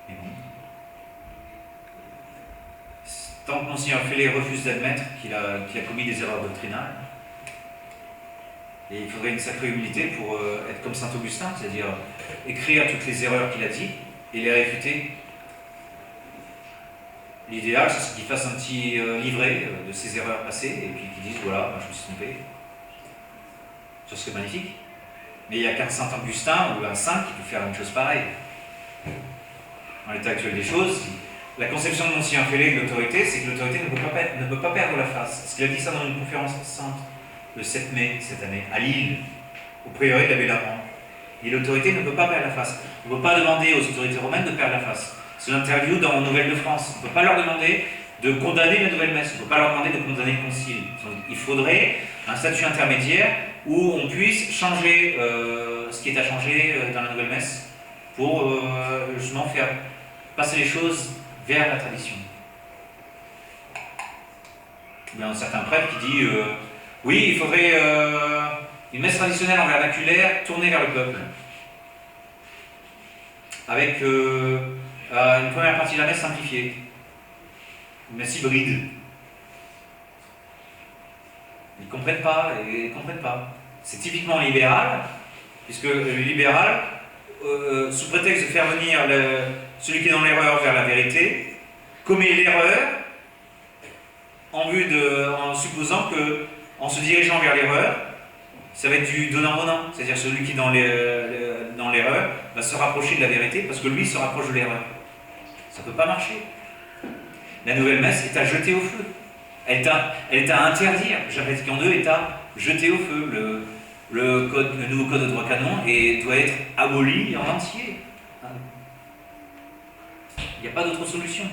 Mais bon. Tant que Monseigneur Félé refuse d'admettre qu'il a commis des erreurs doctrinales, et il faudrait une sacrée humilité pour être comme saint Augustin, c'est-à-dire écrire toutes les erreurs qu'il a dites et les réfuter. L'idéal, c'est qu'il fasse un petit livret de ses erreurs passées et puis qu'il dise voilà, moi, je me suis trompé. Ça serait magnifique. Mais il n'y a qu'un saint Augustin ou un saint qui peut faire une chose pareille. Dans l'état actuel des choses, la conception de Monseigneur Félé de l'autorité, c'est que l'autorité ne peut pas perdre la face. Parce qu'il a dit ça dans une conférence sainte le 7 mai cette année, à Lille, au prieuré de l'abbé Laurent. Et l'autorité ne peut pas perdre la face. On ne peut pas demander aux autorités romaines de perdre la face. C'est l'interview dans Nouvelles de France. On ne peut pas leur demander de condamner la nouvelle messe. On ne peut pas leur demander de condamner le concile. Il faudrait un statut intermédiaire où on puisse changer ce qui est à changer dans la nouvelle messe pour justement faire passer les choses vers la tradition. Il y a un certain prêtre qui dit oui, il faudrait une messe traditionnelle en vernaculaire tournée vers le peuple. Avec une première partie de la messe simplifiée. Une messe hybride. Ils ne comprennent pas. C'est typiquement libéral, puisque le libéral, sous prétexte de faire venir celui qui est dans l'erreur vers la vérité, commet l'erreur en supposant que, en se dirigeant vers l'erreur, ça va être du donnant-donnant. C'est-à-dire celui qui est dans l'erreur va se rapprocher de la vérité parce que lui se rapproche de l'erreur. Ça ne peut pas marcher. La nouvelle messe est à jeter au feu. Elle est à interdire. Jacques Vatican II est à jeter au feu. Le nouveau code de droit canon doit être aboli en entier. Il n'y a pas d'autre solution.